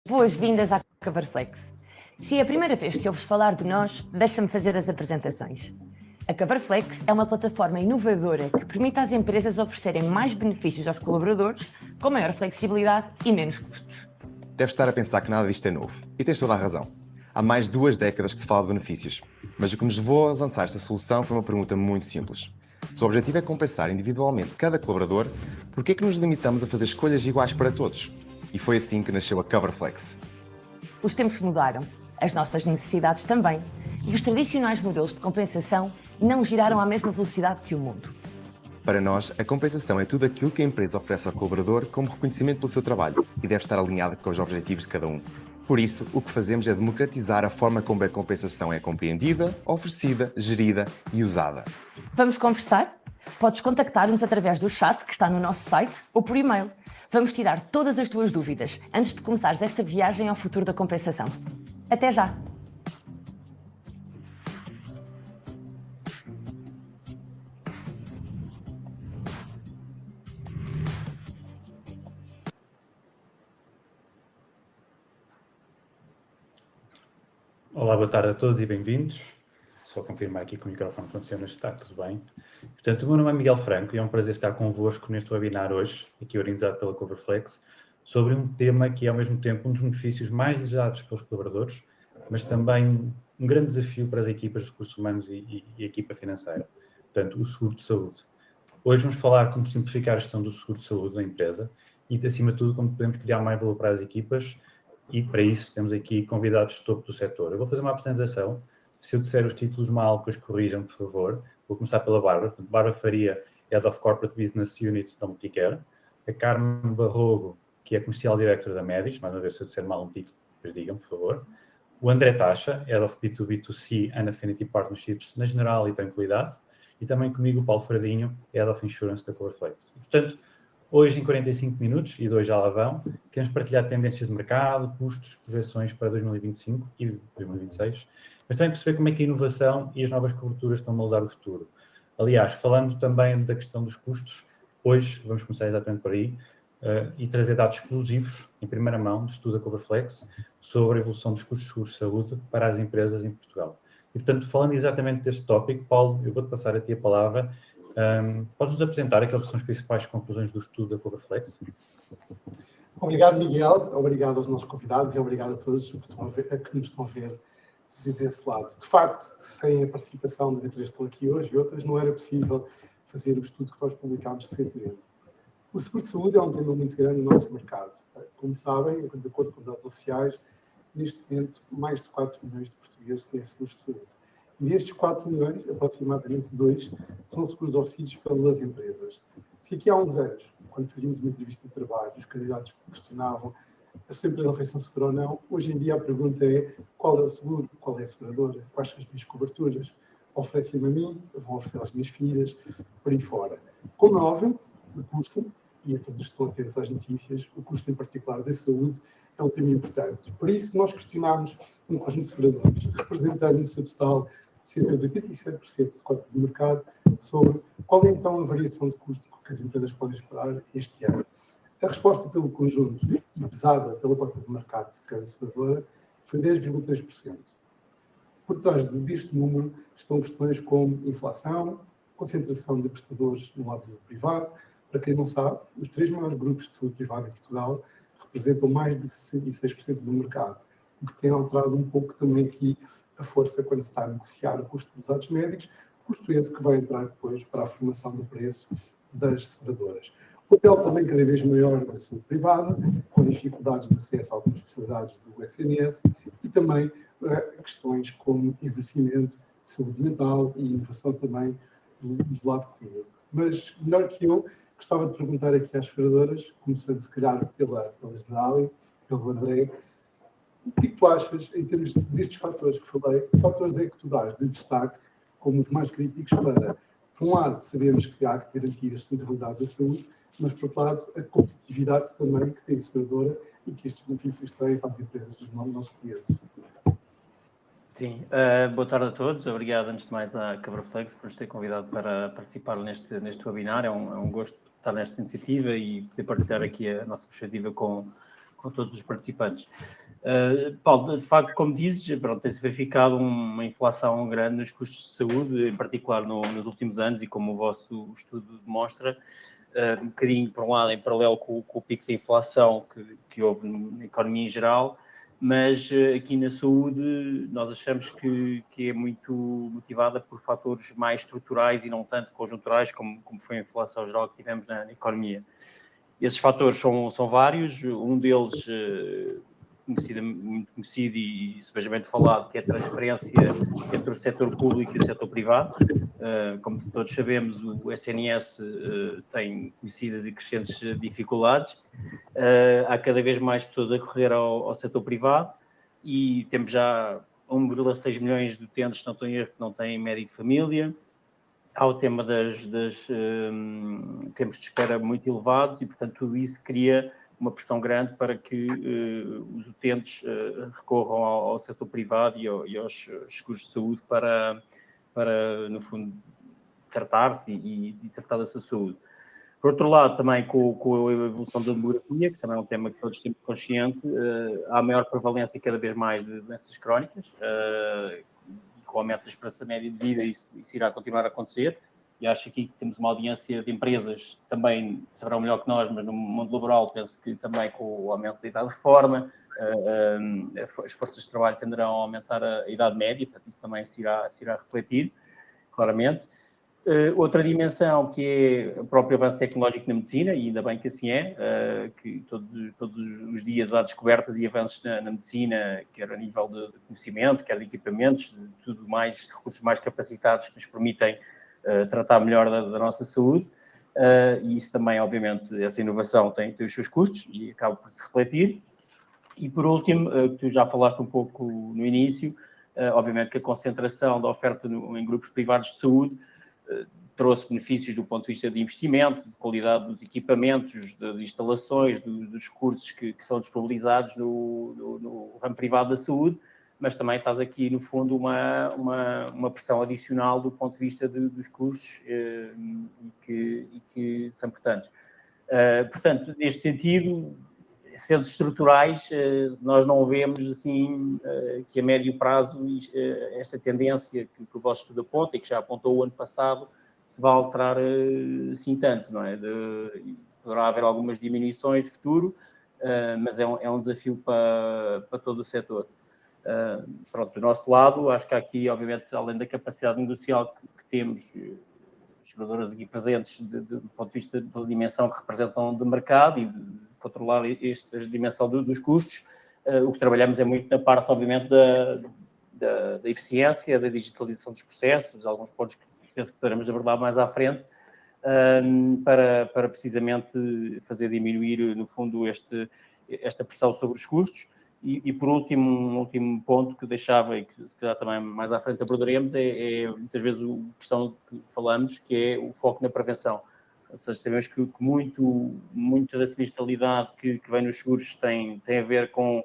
Boas-vindas à Coverflex. Se é a primeira vez que ouves falar de nós, deixa-me fazer as apresentações. A Coverflex é uma plataforma inovadora que permite às empresas oferecerem mais benefícios aos colaboradores, com maior flexibilidade e menos custos. Deve estar a pensar que nada disto é novo. E tens toda a razão. Há mais de 2 décadas que se fala de benefícios. Mas o que nos levou a lançar esta solução foi uma pergunta muito simples. Se o objetivo é compensar individualmente cada colaborador, por que é que nos limitamos a fazer escolhas iguais para todos? E foi assim que nasceu a Coverflex. Os tempos mudaram, as nossas necessidades também, e os tradicionais modelos de compensação não giraram à mesma velocidade que o mundo. Para nós, a compensação é tudo aquilo que a empresa oferece ao colaborador como reconhecimento pelo seu trabalho e deve estar alinhada com os objetivos de cada um. Por isso, o que fazemos é democratizar a forma como a compensação é compreendida, oferecida, gerida e usada. Vamos conversar? Podes contactar-nos através do chat que está no nosso site ou por e-mail. Vamos tirar todas as tuas dúvidas antes de começares esta viagem ao futuro da compensação. Até já! Olá, boa tarde a todos e bem-vindos. Só confirmar aqui que o microfone funciona, está tudo bem. Portanto, o meu nome é Miguel Franco e é um prazer estar convosco neste webinar hoje, aqui organizado pela Coverflex, sobre um tema que é ao mesmo tempo um dos benefícios mais desejados pelos colaboradores, mas também um grande desafio para as equipas de recursos humanos e equipa financeira. Portanto, o seguro de saúde. Hoje vamos falar como simplificar a gestão do seguro de saúde da empresa e, acima de tudo, como podemos criar mais valor para as equipas. E, para isso, temos aqui convidados de topo do setor. Eu vou fazer uma apresentação. Se eu disser os títulos mal, depois corrijam, por favor. Vou começar pela Bárbara. Bárbara Faria, Head of Corporate Business Unit da Multicare. A Carmen Barrogo, que é Comercial Director da Medis. Mais uma vez, se eu disser mal um título, depois digam, por favor. O André Tacha, Head of B2B2C and Affinity Partnerships na General e Tranquilidade. E também comigo o Paulo Fradinho, Head of Insurance da Coverflex. Portanto, hoje, em 45 minutos, e 2 já lá vão, queremos partilhar tendências de mercado, custos, projeções para 2025 e 2026, mas também perceber como é que a inovação e as novas coberturas estão a moldar o futuro. Aliás, falando também da questão dos custos, hoje vamos começar exatamente por aí e trazer dados exclusivos, em primeira mão, de estudo da Coverflex, sobre a evolução dos custos de seguros de saúde para as empresas em Portugal. E, portanto, falando exatamente deste tópico, Paulo, eu vou-te passar a ti a palavra. Podes-nos apresentar aquelas que são as principais conclusões do estudo da Coverflex? Obrigado, Miguel. Obrigado aos nossos convidados e obrigado a todos que nos estão a ver desse lado. De facto, sem a participação das empresas que estão aqui hoje e outras, não era possível fazer o estudo que nós publicámos recentemente. O seguro de saúde é um tema muito grande no nosso mercado. Como sabem, de acordo com dados oficiais, neste momento, mais de 4 milhões de portugueses têm seguros de saúde. E destes 4 milhões, aproximadamente 2 são seguros oferecidos pelas empresas. Se aqui há uns anos, quando fazíamos uma entrevista de trabalho, os candidatos questionavam se a sua empresa oferece um seguro ou não, hoje em dia a pergunta é qual é o seguro, qual é a seguradora, quais são as minhas coberturas, oferecem-me a mim, vão oferecer às minhas filhas, por aí fora. Como é óbvio, o custo, e a todos estão atentos às notícias, o custo em particular da saúde é um tema importante. Por isso, nós questionámos um conjunto de seguradores, representando no seu total cerca de 87% do código do mercado, sobre qual é então a variação de custo que as empresas podem esperar este ano. A resposta pelo conjunto e pesada pela porta do mercado de cada seguradora foi 10,3%. Por trás deste número estão questões como inflação, concentração de prestadores no lado do privado. Para quem não sabe, os 3 maiores grupos de saúde privada em Portugal representam mais de 66% do mercado, o que tem alterado um pouco também aqui a força quando se está a negociar o custo dos dados médicos, custo esse que vai entrar depois para a formação do preço das seguradoras. O papel também cada vez maior da saúde privada, com dificuldades de acesso a algumas especialidades do SNS e também questões como envelhecimento, saúde mental e inovação também do lado clínico. Mas, melhor que eu, gostava de perguntar aqui às seguradoras, começando se calhar pela Generali, pelo André, o que tu achas, em termos destes fatores que falei, que fatores é que tu dás de destaque como os mais críticos para, por um lado, sabemos que há que garantir a sustentabilidade da saúde, mas, por outro lado, a competitividade também que tem a seguradora e que estes benefícios têm para as empresas dos nossos clientes? Sim, boa tarde a todos. Obrigado, antes de mais, à Coverflex por nos ter convidado para participar neste webinar. É um gosto estar nesta iniciativa e poder partilhar aqui a nossa perspectiva com todos os participantes. Paulo, de facto, como dizes, pronto, tem-se verificado uma inflação grande nos custos de saúde, em particular nos últimos anos, e como o vosso estudo demonstra, um bocadinho, por um lado, em paralelo com o pico de inflação que houve na economia em geral, mas aqui na saúde nós achamos que é muito motivada por fatores mais estruturais e não tanto conjunturais, como foi a inflação geral que tivemos na economia. Esses fatores são vários, um deles muito conhecido e sebejamente falado, que é a transferência entre o setor público e o setor privado. Como todos sabemos, o SNS tem conhecidas e crescentes dificuldades. Há cada vez mais pessoas a recorrer ao setor privado e temos já 1,6 milhões de utentes, se não estou em erro, que não têm médico de família. Há o tema tempos de espera muito elevados e, portanto, tudo isso cria uma pressão grande para que os utentes recorram ao setor privado e aos seguros de saúde para no fundo, tratar-se e tratar da sua saúde. Por outro lado, também com a evolução da demografia, que também é um tema que todos temos consciente, há maior prevalência cada vez mais de doenças crónicas, com o aumento da esperança média de vida, isso irá continuar a acontecer. E acho aqui que temos uma audiência de empresas que também saberão melhor que nós, mas no mundo laboral penso que também com o aumento da idade de reforma, as forças de trabalho tenderão a aumentar a idade média, portanto isso também se irá refletir, claramente. Outra dimensão que é o próprio avanço tecnológico na medicina, e ainda bem que assim é, que todos os dias há descobertas e avanços na medicina, quer a nível de conhecimento, quer de equipamentos, de tudo mais, de recursos mais capacitados que nos permitem tratar melhor da nossa saúde, e isso também, obviamente, essa inovação tem os seus custos e acaba por se refletir. E, por último, tu já falaste um pouco no início, obviamente que a concentração da oferta em grupos privados de saúde trouxe benefícios do ponto de vista de investimento, de qualidade dos equipamentos, das instalações, dos recursos que são disponibilizados no ramo privado da saúde, mas também estás aqui, no fundo, uma pressão adicional do ponto de vista dos custos e que são importantes. Portanto, neste sentido, sendo estruturais, nós não vemos assim que a médio prazo esta tendência que o vosso estudo aponta e que já apontou o ano passado se vai alterar assim tanto, não é? Poderá haver algumas diminuições de futuro, mas é um desafio para todo o setor. Pronto, do nosso lado, acho que há aqui, obviamente, além da capacidade negocial que temos, as jogadoras aqui presentes, do ponto de vista da dimensão que representam do mercado e de controlar esta dimensão dos custos, o que trabalhamos é muito na parte, obviamente, da eficiência, da digitalização dos processos, alguns pontos que penso que poderemos abordar mais à frente, para precisamente fazer diminuir, no fundo, esta pressão sobre os custos. E por último, um último ponto que deixava e que se calhar também mais à frente abordaremos é muitas vezes a questão que falamos, que é o foco na prevenção. Ou seja, sabemos que muito da sinistralidade que vem nos seguros tem a ver com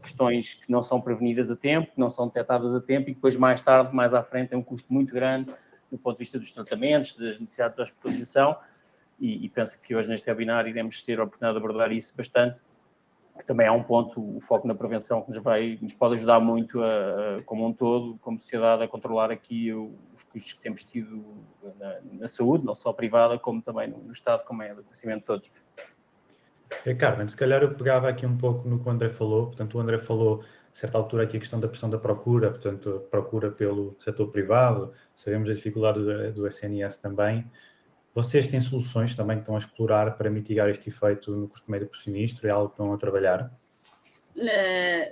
questões que não são prevenidas a tempo, que não são detectadas a tempo e que depois mais tarde, mais à frente, tem um custo muito grande do ponto de vista dos tratamentos, das necessidades de hospitalização e penso que hoje neste webinar iremos ter a oportunidade de abordar isso bastante, que também é um ponto, o foco na prevenção, que nos pode ajudar muito, como um todo, como sociedade, a controlar aqui os custos que temos tido na saúde, não só privada, como também no Estado, como é do conhecimento de todos. Carmen, se calhar eu pegava aqui um pouco no que o André falou. Portanto, o André falou, a certa altura, aqui a questão da pressão da procura, portanto, procura pelo setor privado, sabemos a dificuldade do SNS também. Vocês têm soluções também que estão a explorar para mitigar este efeito no custo médio por sinistro? É algo que estão a trabalhar?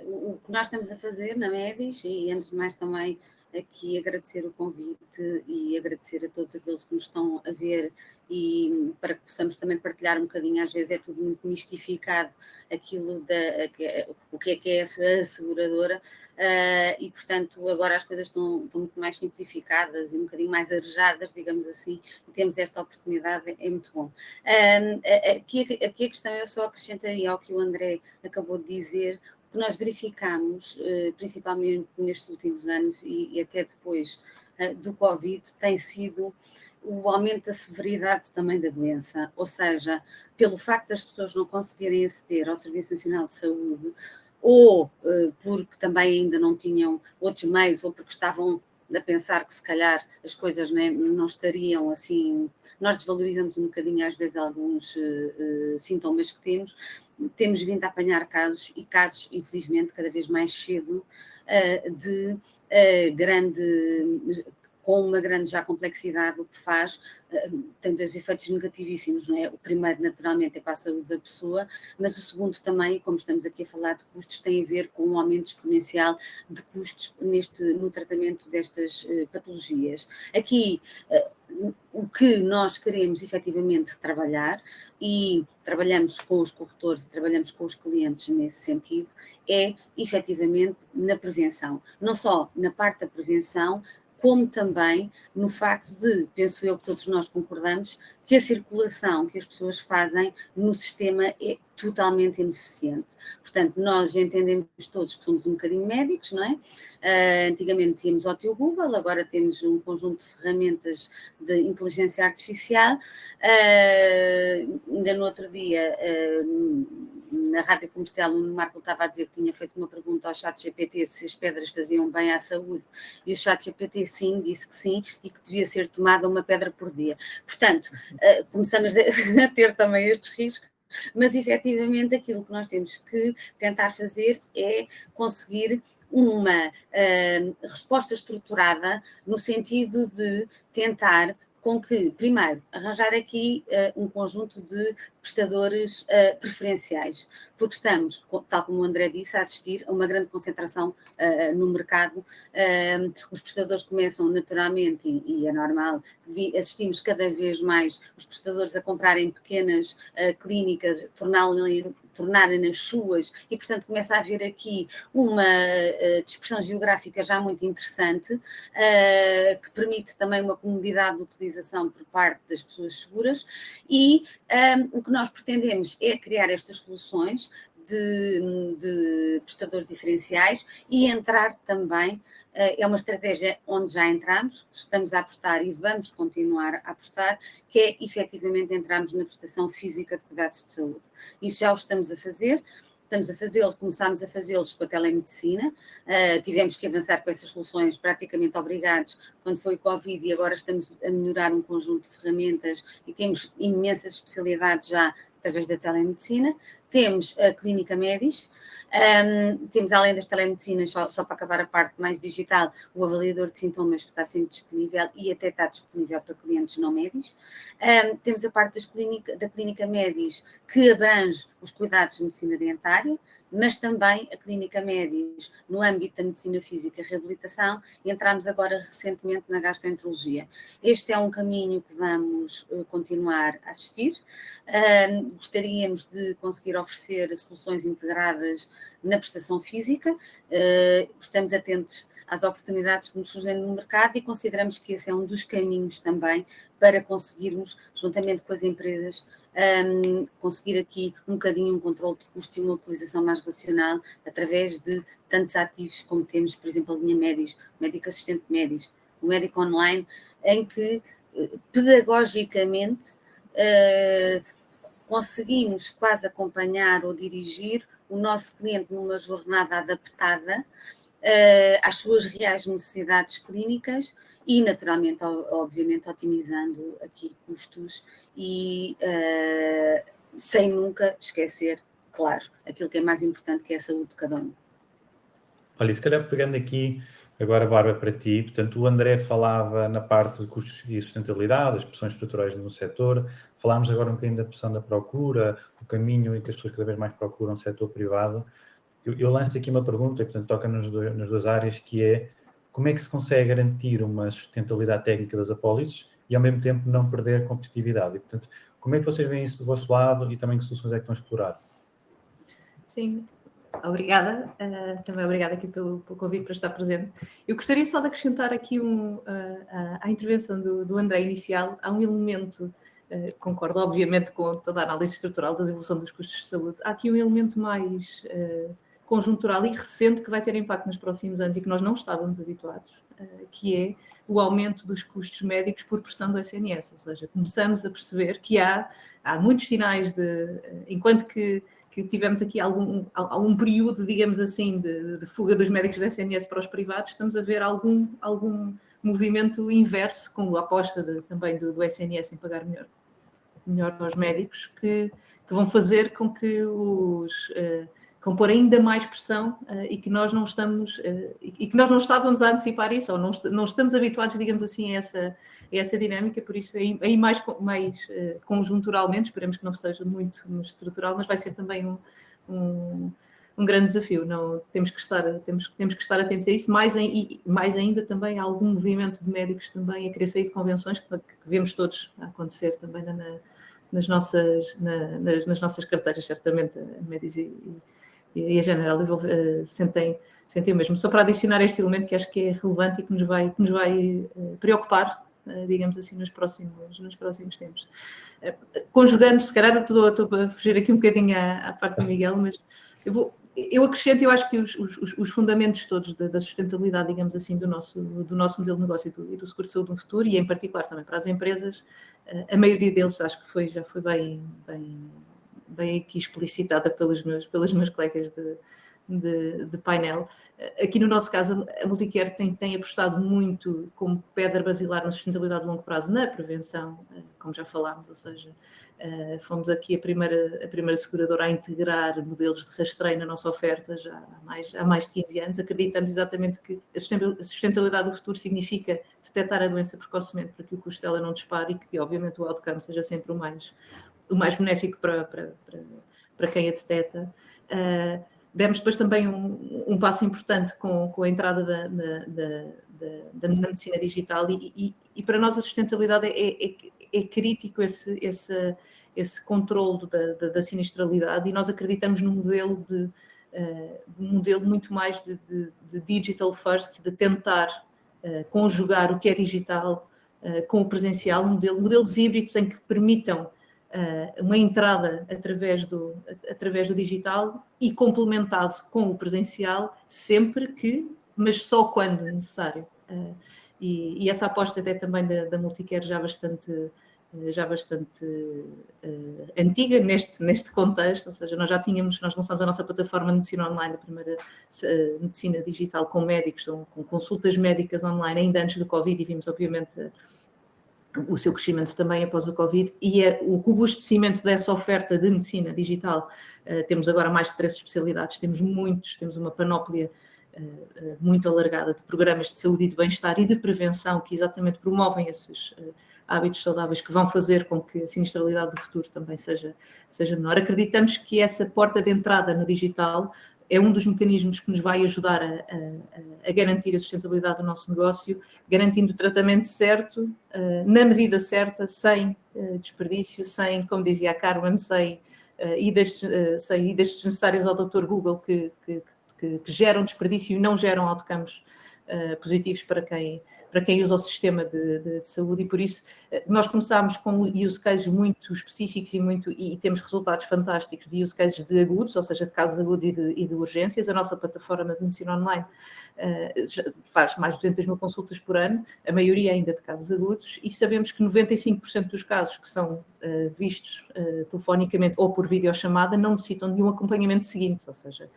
O que nós estamos a fazer na MEDIS, e antes de mais também aqui agradecer o convite e agradecer a todos aqueles que nos estão a ver e para que possamos também partilhar um bocadinho, às vezes é tudo muito mistificado aquilo o que é a seguradora e portanto agora as coisas estão muito mais simplificadas e um bocadinho mais arejadas, digamos assim, e temos esta oportunidade, é muito bom. Aqui a questão eu só acrescentaria ao que o André acabou de dizer, que nós verificamos, principalmente nestes últimos anos e até depois do Covid, tem sido o aumento da severidade também da doença, ou seja, pelo facto das pessoas não conseguirem aceder ao Serviço Nacional de Saúde, ou porque também ainda não tinham outros meios, ou porque estavam a pensar que se calhar as coisas não estariam assim. Nós desvalorizamos um bocadinho às vezes alguns sintomas que temos vindo a apanhar casos, e casos infelizmente cada vez mais cedo, de com uma grande já complexidade, o que faz, tem dois efeitos negativíssimos, não é? O primeiro, naturalmente, é para a saúde da pessoa, mas o segundo também, como estamos aqui a falar de custos, tem a ver com um aumento exponencial de custos no tratamento destas patologias. Aqui, o que nós queremos efetivamente trabalhar, e trabalhamos com os corretores e trabalhamos com os clientes nesse sentido, é efetivamente na prevenção. Não só na parte da prevenção, como também no facto de, penso eu que todos nós concordamos, que a circulação que as pessoas fazem no sistema é totalmente ineficiente. Portanto, nós entendemos todos que somos um bocadinho médicos, não é? Antigamente tínhamos o teu Google, agora temos um conjunto de ferramentas de inteligência artificial. Ainda no outro dia, na rádio comercial, o Marco estava a dizer que tinha feito uma pergunta ao ChatGPT se as pedras faziam bem à saúde, e o ChatGPT sim, disse que sim, e que devia ser tomada uma pedra por dia. Portanto, começamos a ter também estes riscos, mas efetivamente aquilo que nós temos que tentar fazer é conseguir uma resposta estruturada no sentido de tentar com que, primeiro, arranjar aqui um conjunto de prestadores preferenciais, porque estamos, tal como o André disse, a assistir a uma grande concentração no mercado. Os prestadores começam naturalmente, e é normal, assistimos cada vez mais os prestadores a comprarem pequenas clínicas, tornarem-nas suas, e portanto começa a haver aqui uma dispersão geográfica já muito interessante, que permite também uma comodidade de utilização por parte das pessoas seguras, e o que nós pretendemos é criar estas soluções de prestadores diferenciais e entrar também. É uma estratégia onde já entramos, estamos a apostar e vamos continuar a apostar, que é efetivamente entrarmos na prestação física de cuidados de saúde. Isso já o estamos a fazer. Começámos a fazê-los com a telemedicina, tivemos que avançar com essas soluções praticamente obrigados quando foi o Covid, e agora estamos a melhorar um conjunto de ferramentas e temos imensas especialidades já através da telemedicina. Temos a Clínica Médis, temos além das telemedicinas, só para acabar a parte mais digital, o avaliador de sintomas que está sempre disponível e até está disponível para clientes não médis. Temos a parte da Clínica Médis, que abrange os cuidados de medicina dentária, mas também a Clínica Médis no âmbito da medicina física e reabilitação, e entramos agora recentemente na gastroenterologia. Este é um caminho que vamos continuar a assistir. Gostaríamos de conseguir oferecer soluções integradas na prestação física, estamos atentos às oportunidades que nos surgem no mercado e consideramos que esse é um dos caminhos também para conseguirmos, juntamente com as empresas, conseguir aqui um bocadinho um controle de custos e uma utilização mais racional através de tantos ativos como temos, por exemplo, a linha Médis, o médico assistente Médis, o médico online, em que pedagogicamente conseguimos quase acompanhar ou dirigir o nosso cliente numa jornada adaptada às suas reais necessidades clínicas e, naturalmente, obviamente, otimizando aqui custos e sem nunca esquecer, claro, aquilo que é mais importante, que é a saúde de cada um. Olha, se calhar pegando aqui agora, Bárbara, para ti, portanto, o André falava na parte de custos e sustentabilidade, as pressões estruturais no setor, falámos agora um bocadinho da pressão da procura, o caminho em que as pessoas cada vez mais procuram o setor privado. Eu lanço aqui uma pergunta, portanto, toca nas duas áreas, que é como é que se consegue garantir uma sustentabilidade técnica das apólices e, ao mesmo tempo, não perder competitividade? E, portanto, como é que vocês veem isso do vosso lado e também que soluções é que estão a explorar? Sim, obrigada. Também obrigada aqui pelo convite para estar presente. Eu gostaria só de acrescentar aqui à intervenção do André inicial. Há um elemento, concordo obviamente com toda a análise estrutural da evolução dos custos de saúde, há aqui um elemento mais conjuntural e recente que vai ter impacto nos próximos anos e que nós não estávamos habituados, que é o aumento dos custos médicos por pressão do SNS, ou seja, começamos a perceber que há muitos sinais enquanto que tivemos aqui algum período, digamos assim, de fuga dos médicos do SNS para os privados, estamos a ver algum movimento inverso, com a aposta também do SNS em pagar melhor aos médicos, que vão fazer com que com pôr ainda mais pressão e que nós não estamos e que nós não estávamos a antecipar isso, ou não estamos habituados, digamos assim, a essa dinâmica, por isso aí mais conjunturalmente, esperemos que não seja muito estrutural, mas vai ser também um grande desafio. Não, temos que estar atentos a isso, mais ainda também há algum movimento de médicos também a querer sair de convenções que vemos todos a acontecer também nas nossas carteiras, certamente a Médis e a General sentem o mesmo. Só para adicionar este elemento que acho que é relevante e que nos vai preocupar, digamos assim, nos próximos tempos. Conjugando, se calhar estou a fugir aqui um bocadinho à parte do Miguel, mas eu acrescento, eu acho que os fundamentos todos da sustentabilidade, digamos assim, do nosso modelo de negócio e do seguro de saúde no futuro, e em particular também para as empresas, a maioria deles acho que já foi bem aqui explicitada pelos meus colegas de painel. Aqui no nosso caso, a Multicare tem apostado muito como pedra basilar na sustentabilidade de longo prazo, na prevenção, como já falámos, ou seja, fomos aqui a primeira seguradora a integrar modelos de rastreio na nossa oferta já há mais de 15 anos. Acreditamos exatamente que a sustentabilidade do futuro significa detectar a doença precocemente para que o custo dela não dispare e que, obviamente, o outcome seja sempre o mais benéfico para quem a detecta. Demos depois também um passo importante com a entrada da medicina digital e para nós a sustentabilidade é crítico esse controle da sinistralidade, e nós acreditamos num modelo muito mais de digital first, de tentar conjugar o que é digital com o presencial, modelos híbridos em que permitam uma entrada através do digital e complementado com o presencial mas só quando necessário. E essa aposta até também da Multicare já bastante antiga neste contexto, ou seja, nós lançámos a nossa plataforma de medicina online, a primeira medicina digital com médicos, com consultas médicas online ainda antes do Covid, e vimos obviamente o seu crescimento também após o Covid, e o robustecimento dessa oferta de medicina digital. Temos agora mais de 3 especialidades, temos uma panóplia muito alargada de programas de saúde e de bem-estar e de prevenção que exatamente promovem esses hábitos saudáveis que vão fazer com que a sinistralidade do futuro também seja menor. Acreditamos que essa porta de entrada no digital é um dos mecanismos que nos vai ajudar a garantir a sustentabilidade do nosso negócio, garantindo o tratamento certo, na medida certa, sem desperdício, sem, como dizia a Carmen, sem idas desnecessárias ao Dr. Google que geram desperdício e não geram outcomes positivos para quem usa o sistema de saúde, e por isso nós começámos com use cases muito específicos e temos resultados fantásticos de use cases de agudos, ou seja, de casos agudos e de urgências. A nossa plataforma de medicina online faz mais de 200 mil consultas por ano, a maioria ainda de casos agudos, e sabemos que 95% dos casos que são vistos telefonicamente ou por videochamada não necessitam de nenhum acompanhamento seguinte, ou seja,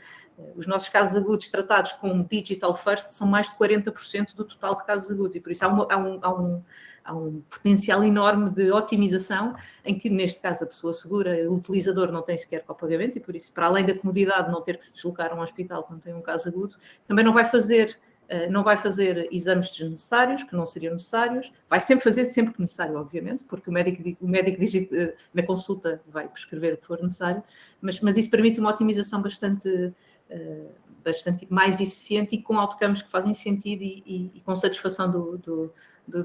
os nossos casos agudos tratados com digital first são mais de 40% do total de casos agudos, e por isso há um potencial enorme de otimização, em que neste caso a pessoa segura, o utilizador não tem sequer copagamentos, e por isso, para além da comodidade de não ter que se deslocar a um hospital quando tem um caso agudo, também não vai fazer exames desnecessários, que não seriam necessários, vai sempre fazer sempre que necessário, obviamente, porque o médico na consulta vai prescrever o que for necessário, mas isso permite uma otimização bastante mais eficiente e com outcomes que fazem sentido e com satisfação do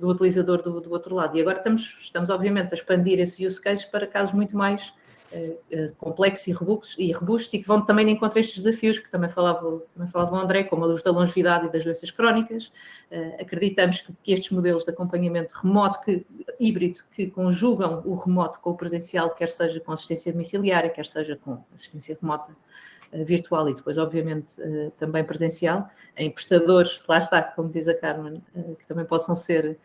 utilizador do outro lado. E agora estamos obviamente a expandir esse use case para casos muito mais complexos e robustos, e que vão também encontrar estes desafios que também falava o André, como a luz da longevidade e das doenças crónicas. Acreditamos que estes modelos de acompanhamento remoto, híbrido, que conjugam o remoto com o presencial, quer seja com assistência domiciliária, quer seja com assistência remota virtual e depois, obviamente, também presencial, em prestadores, lá está, como diz a Carmen, que também possam ser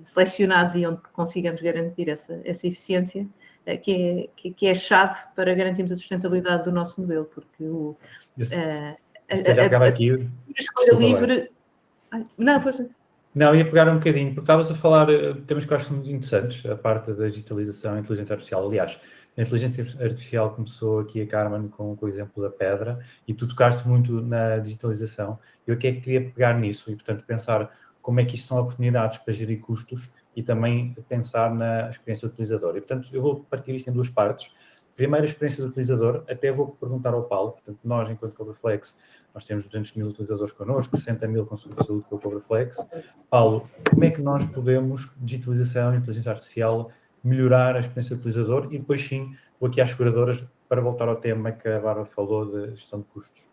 selecionados e onde consigamos garantir essa eficiência, que é a chave para garantirmos a sustentabilidade do nosso modelo, porque se calhar pegava aqui... a escolha livre... Não, força. Não, ia pegar um bocadinho, porque estavas a falar temas que eu acho muito interessantes, a parte da digitalização e inteligência artificial. Aliás, a inteligência artificial começou aqui a Carmen com o exemplo da pedra e tu tocaste muito na digitalização. Eu aqui queria pegar nisso e, portanto, pensar como é que isto são oportunidades para gerir custos e também pensar na experiência do utilizador. E, portanto, eu vou partir isto em duas partes. Primeiro, a experiência do utilizador, até vou perguntar ao Paulo, portanto, nós, enquanto Coverflex, nós temos 200 mil utilizadores connosco, 60 mil consultores de saúde com o Coverflex. Paulo, como é que nós podemos, digitalização e inteligência artificial, melhorar a experiência do utilizador? E depois, sim, vou aqui às seguradoras para voltar ao tema que a Bárbara falou de gestão de custos.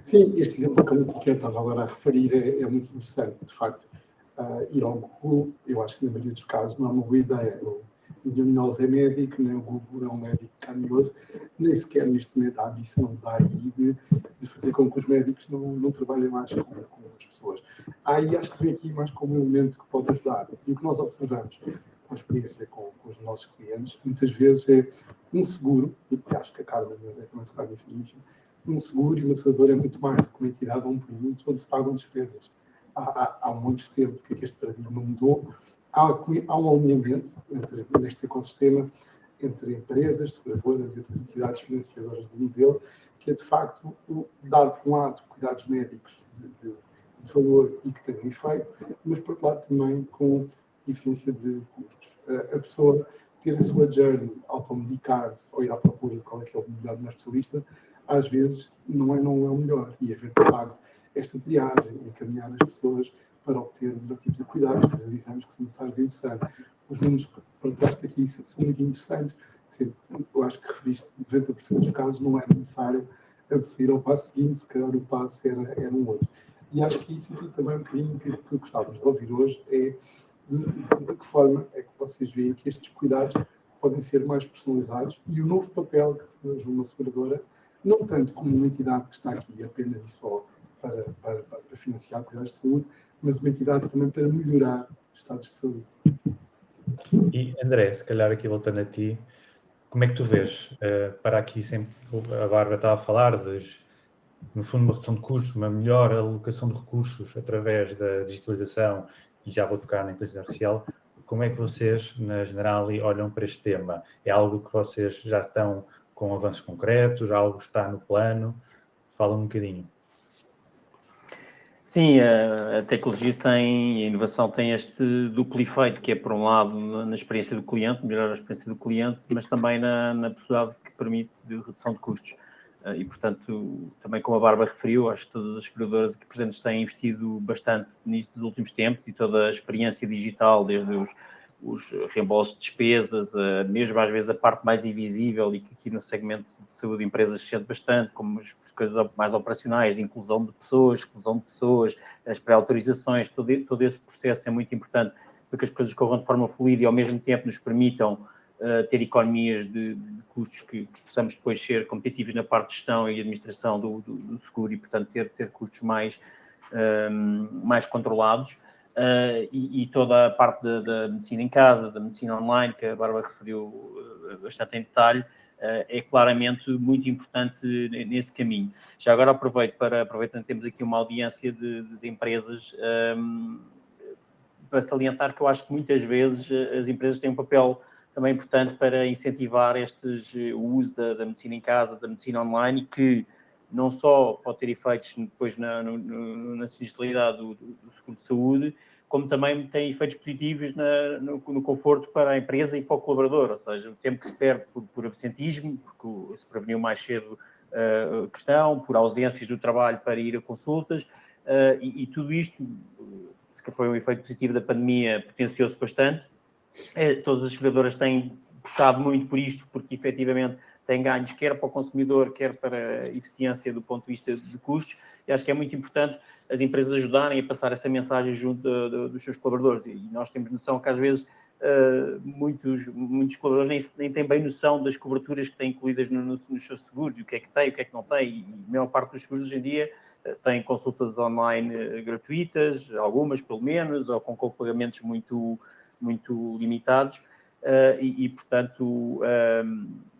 Sim, este exemplo que a Letícia estava agora a referir é muito interessante. De facto, ir ao Google, eu acho que na maioria dos casos não é uma boa ideia. Nenhum de nós é médico, nem o Google é um médico carnioso, nem sequer neste momento há a ambição da AI de fazer com que os médicos não trabalhem mais com as pessoas. A AI acho que vem aqui mais como um elemento que pode ajudar. E o que nós observamos com a experiência com os nossos clientes, muitas vezes é um seguro, e acho que a Carmen também tocar nesse início, um seguro e uma seguradora é muito mais do que uma entidade ou um produto onde se pagam despesas. Há muito tempo que este paradigma mudou. Há um alinhamento neste ecossistema entre empresas, seguradoras e outras entidades financiadoras do modelo, que é, de facto, dar, por um lado, cuidados médicos de valor e que tenham efeito, mas, por outro lado, também com eficiência de custos. A pessoa ter a sua journey, automedicar-se ou ir à procura de qual é que é o melhor do especialista, às vezes não é o melhor. E haver, de facto, esta triagem, encaminhar as pessoas para obter o melhor tipo de cuidados, fazer os exames que são necessários e interessantes. Os números que partilhaste aqui são muito interessantes, sendo que eu acho que referiste que 90% dos casos não é necessário a seguir ao passo seguinte, se calhar o passo era um outro. E acho que isso aqui também é um bocadinho que gostávamos de ouvir hoje, é de que forma é que vocês veem que estes cuidados podem ser mais personalizados e o novo papel que temos numa seguradora, não tanto como uma entidade que está aqui apenas e só para financiar cuidados de saúde, mas uma entidade também para melhorar estados de saúde. E André, se calhar aqui voltando a ti, como é que tu vês, para aqui sempre, a Bárbara estava a falar, no fundo, uma redução de custos, uma melhor alocação de recursos através da digitalização, e já vou tocar na inteligência artificial, como é que vocês, na Generali, olham para este tema? É algo que vocês já estão com avanços concretos, algo está no plano? Fala um bocadinho. Sim, a tecnologia a inovação tem este duplo efeito, que é, por um lado, na experiência do cliente, melhorar a experiência do cliente, mas também na possibilidade que permite de redução de custos. E, portanto, também como a Bárbara referiu, acho que todas as seguradoras aqui presentes têm investido bastante nisto nos últimos tempos e toda a experiência digital, desde os reembolsos de despesas, mesmo às vezes a parte mais invisível e que aqui no segmento de saúde de empresas se sente bastante, como as coisas mais operacionais, de inclusão de pessoas, exclusão de pessoas, as pré-autorizações, todo esse processo é muito importante para que as coisas corram de forma fluida e ao mesmo tempo nos permitam ter economias de custos que possamos depois ser competitivos na parte de gestão e administração do seguro e, portanto, ter custos mais controlados. E toda a parte da medicina em casa, da medicina online, que a Bárbara referiu bastante em detalhe, é claramente muito importante nesse caminho. Já agora aproveitando que temos aqui uma audiência de empresas, para salientar que eu acho que muitas vezes as empresas têm um papel também importante para incentivar o uso da medicina em casa, da medicina online, e que não só pode ter efeitos depois na sinistralidade do seguro de saúde, como também tem efeitos positivos no conforto para a empresa e para o colaborador, ou seja, o tempo que se perde por absentismo, porque se preveniu mais cedo a questão, por ausências do trabalho para ir a consultas, e tudo isto, que foi um efeito positivo da pandemia, potenciou-se bastante. Todas as seguradoras têm puxado muito por isto, porque efetivamente têm ganhos quer para o consumidor, quer para a eficiência do ponto de vista de custos, e acho que é muito importante as empresas ajudarem a passar essa mensagem junto dos seus colaboradores, e nós temos noção que às vezes muitos colaboradores nem têm bem noção das coberturas que têm incluídas nos seus seguros, e o que é que tem, o que é que não tem, e a maior parte dos seguros hoje em dia têm consultas online gratuitas, algumas pelo menos, ou com pagamentos muito limitados, portanto,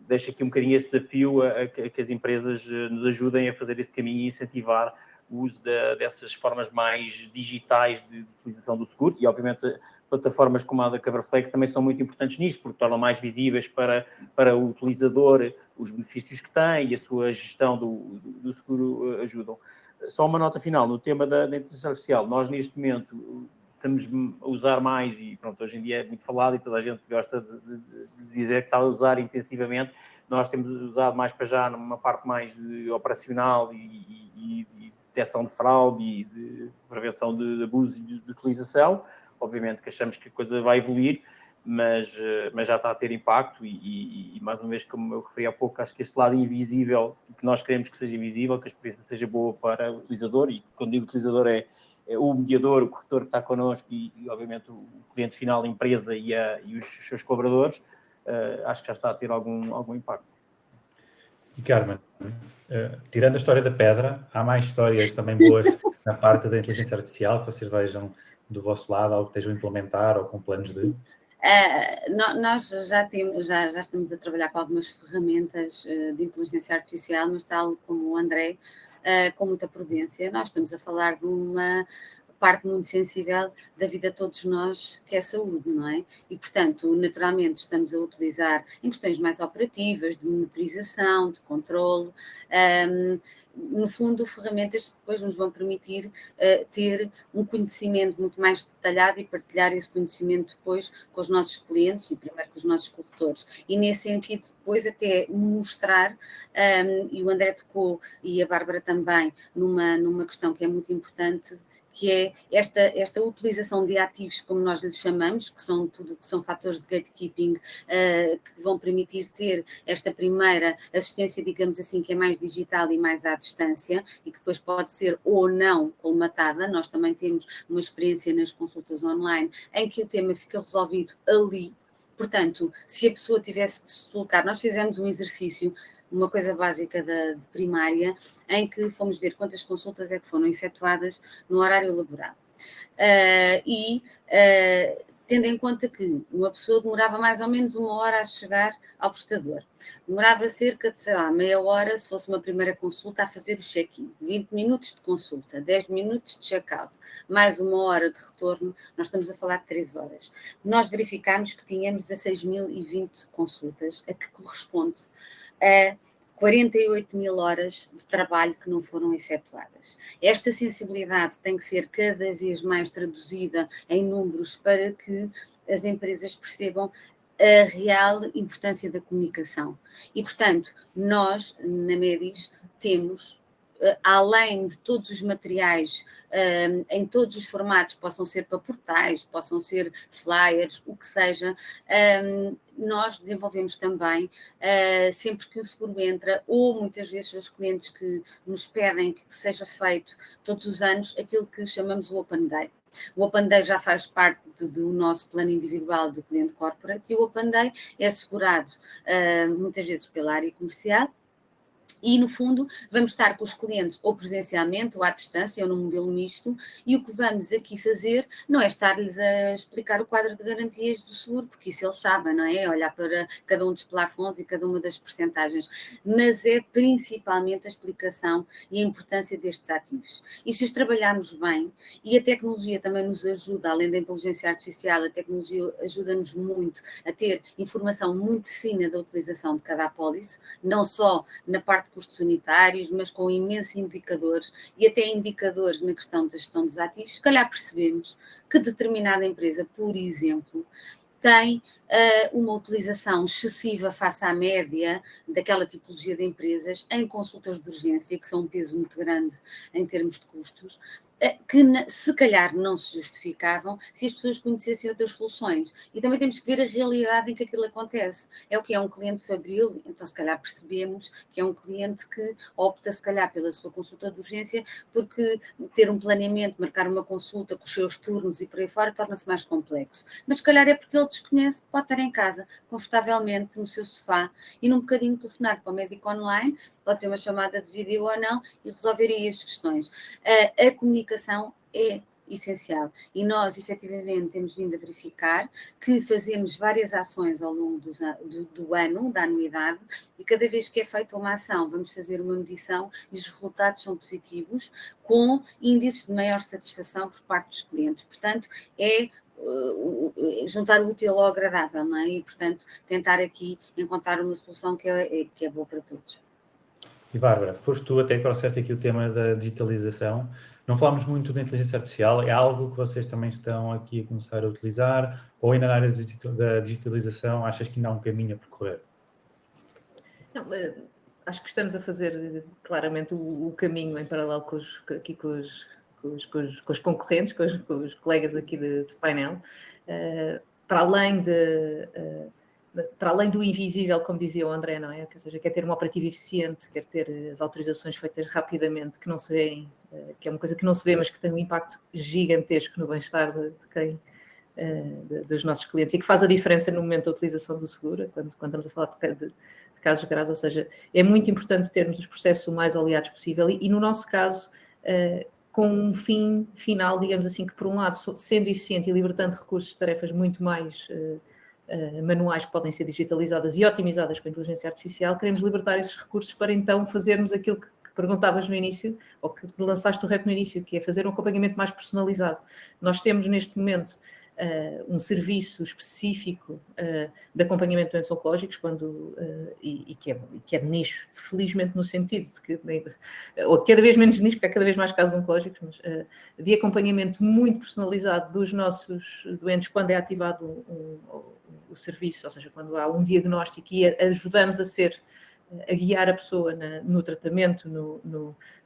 deixo aqui um bocadinho esse desafio a que as empresas nos ajudem a fazer esse caminho e incentivar o uso dessas formas mais digitais de utilização do seguro, e obviamente plataformas como a da Coverflex também são muito importantes nisto, porque tornam mais visíveis para o utilizador os benefícios que tem, e a sua gestão do seguro ajudam. Só uma nota final, no tema da inteligência artificial, nós neste momento estamos a usar mais, e pronto, hoje em dia é muito falado e toda a gente gosta de dizer que está a usar intensivamente. Nós temos usado mais para já numa parte mais operacional e detecção de fraude e de prevenção de abusos de utilização. Obviamente que achamos que a coisa vai evoluir, mas já está a ter impacto e mais uma vez, como eu referi há pouco, acho que este lado invisível, que nós queremos que seja invisível, que a experiência seja boa para o utilizador, e quando digo utilizador é o mediador, o corretor que está connosco e obviamente o cliente final, a empresa e os seus colaboradores, acho que já está a ter algum impacto. E Carmen, tirando a história da pedra, há mais histórias também boas na parte da inteligência artificial que vocês vejam do vosso lado, algo que estejam a implementar ou com planos de... Nós já estamos a trabalhar com algumas ferramentas de inteligência artificial, mas tal como o André, com muita prudência. Nós estamos a falar de uma parte muito sensível da vida de todos nós, que é a saúde, não é? E, portanto, naturalmente estamos a utilizar em questões mais operativas, de monitorização, de controle, no fundo, ferramentas que depois nos vão permitir ter um conhecimento muito mais detalhado e partilhar esse conhecimento depois com os nossos clientes e primeiro com os nossos corretores. E nesse sentido, depois até mostrar, e o André tocou e a Bárbara também, numa questão que é muito importante, que é esta utilização de ativos, como nós lhes chamamos, que são fatores de gatekeeping, que vão permitir ter esta primeira assistência, digamos assim, que é mais digital e mais à distância, e que depois pode ser ou não colmatada. Nós também temos uma experiência nas consultas online, em que o tema fica resolvido ali. Portanto, se a pessoa tivesse que se deslocar, nós fizemos um exercício, uma coisa básica de primária, em que fomos ver quantas consultas é que foram efetuadas no horário laboral. Tendo em conta que uma pessoa demorava mais ou menos 1 hora a chegar ao prestador, demorava cerca de, meia hora, se fosse uma primeira consulta, a fazer o check-in, 20 minutos de consulta, 10 minutos de check-out, mais 1 hora de retorno, nós estamos a falar de 3 horas. Nós verificámos que tínhamos 16.020 consultas, a que corresponde a 48.000 horas de trabalho que não foram efetuadas. Esta sensibilidade tem que ser cada vez mais traduzida em números para que as empresas percebam a real importância da comunicação. E, portanto, nós, na Medis, temos, além de todos os materiais, em todos os formatos, possam ser para portais, possam ser flyers, o que seja, nós desenvolvemos também, sempre que o seguro entra, ou muitas vezes os clientes que nos pedem que seja feito todos os anos, aquilo que chamamos o Open Day. O Open Day já faz parte do nosso plano individual do cliente corporate, e o Open Day é assegurado muitas vezes pela área comercial. E, no fundo, vamos estar com os clientes ou presencialmente ou à distância ou num modelo misto, e o que vamos aqui fazer não é estar-lhes a explicar o quadro de garantias do seguro, porque isso eles sabem, não é? Olhar para cada um dos plafons e cada uma das percentagens, mas é principalmente a explicação e a importância destes ativos. E se os trabalharmos bem, e a tecnologia também nos ajuda, além da inteligência artificial, a tecnologia ajuda-nos muito a ter informação muito fina da utilização de cada apólice, não só na parte de custos unitários, mas com imensos indicadores e até indicadores na questão da gestão dos ativos. Se calhar percebemos que determinada empresa, por exemplo, tem uma utilização excessiva face à média daquela tipologia de empresas em consultas de urgência, que são um peso muito grande em termos de custos, se calhar não se justificavam se as pessoas conhecessem outras soluções. E também temos que ver a realidade em que aquilo acontece. É o que é um cliente fabril, então se calhar percebemos que é um cliente que opta se calhar pela sua consulta de urgência, porque ter um planeamento, marcar uma consulta com os seus turnos e por aí fora torna-se mais complexo. Mas se calhar é porque ele desconhece que pode estar em casa, confortavelmente, no seu sofá, e num bocadinho telefonar para o médico online, pode ter uma chamada de vídeo ou não, e resolver aí as questões. A comunicação é essencial e nós efetivamente temos vindo a verificar que fazemos várias ações ao longo do ano, da anuidade, e cada vez que é feita uma ação vamos fazer uma medição e os resultados são positivos, com índices de maior satisfação por parte dos clientes. Portanto, é juntar o útil ao agradável, não é? E, portanto, tentar aqui encontrar uma solução que é boa para todos. E Bárbara, foste tu até que trouxeste aqui o tema da digitalização. Não falámos muito da inteligência artificial, é algo que vocês também estão aqui a começar a utilizar, ou ainda na área da digitalização achas que ainda há um caminho a percorrer? Não, acho que estamos a fazer claramente o caminho em paralelo com os concorrentes, com os colegas aqui de painel, para além do invisível, como dizia o André, não é? Ou seja, quer ter uma operativa eficiente, quer ter as autorizações feitas rapidamente, que não se vêem, que é uma coisa que não se vê, mas que tem um impacto gigantesco no bem-estar dos nossos clientes e que faz a diferença no momento da utilização do seguro, quando estamos a falar de casos graves. Ou seja, é muito importante termos os processos o mais oleados possível e no nosso caso, com um fim final, digamos assim, que por um lado, sendo eficiente e libertando recursos de tarefas muito mais manuais que podem ser digitalizadas e otimizadas com a inteligência artificial, queremos libertar esses recursos para então fazermos aquilo que perguntavas no início, ou que lançaste o rap no início, que é fazer um acompanhamento mais personalizado. Nós temos neste momento um serviço específico de acompanhamento de doentes oncológicos, que é de nicho, felizmente no sentido de que, ou cada vez menos nicho, porque há cada vez mais casos oncológicos, mas de acompanhamento muito personalizado dos nossos doentes quando é ativado o serviço, ou seja, quando há um diagnóstico e ajudamos a guiar a pessoa no tratamento,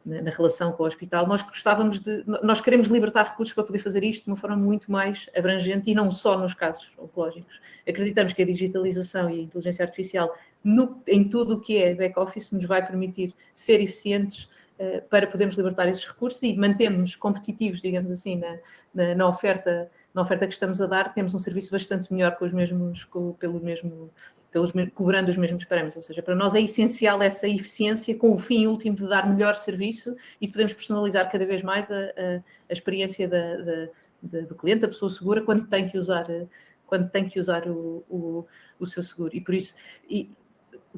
na relação com o hospital. Nós queremos libertar recursos para poder fazer isto de uma forma muito mais abrangente e não só nos casos oncológicos. Acreditamos que a digitalização e a inteligência artificial em tudo o que é back-office nos vai permitir ser eficientes para podermos libertar esses recursos e mantermos competitivos, digamos assim, na oferta que estamos a dar. Temos um serviço bastante melhor cobrando os mesmos parâmetros, ou seja, para nós é essencial essa eficiência com o fim último de dar melhor serviço e podemos personalizar cada vez mais a experiência do cliente, da pessoa segura, quando tem que usar o seu seguro. E por isso,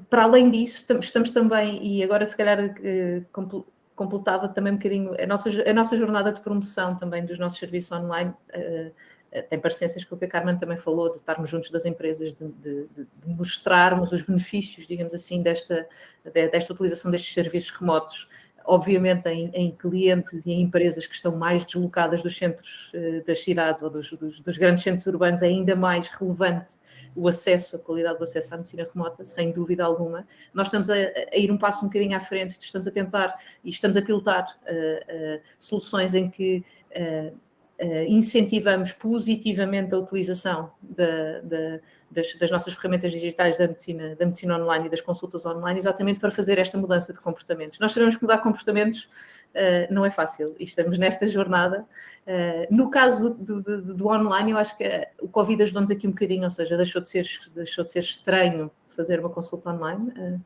para além disso, estamos também, e agora se calhar completava também um bocadinho a nossa jornada de promoção também dos nossos serviços online. Tem parecências com o que a Carmen também falou, de estarmos juntos das empresas, de mostrarmos os benefícios, digamos assim, desta utilização destes serviços remotos. Obviamente em clientes e em empresas que estão mais deslocadas dos centros das cidades ou dos grandes centros urbanos, é ainda mais relevante a qualidade do acesso à medicina remota, sem dúvida alguma. Nós estamos a ir um passo um bocadinho à frente, estamos a tentar e estamos a pilotar soluções em que incentivamos positivamente a utilização das nossas ferramentas digitais da medicina online e das consultas online, exatamente para fazer esta mudança de comportamentos. Nós sabemos que mudar comportamentos não é fácil e estamos nesta jornada. No caso do online, eu acho que o Covid ajudou-nos aqui um bocadinho, ou seja, deixou de ser estranho fazer uma consulta online.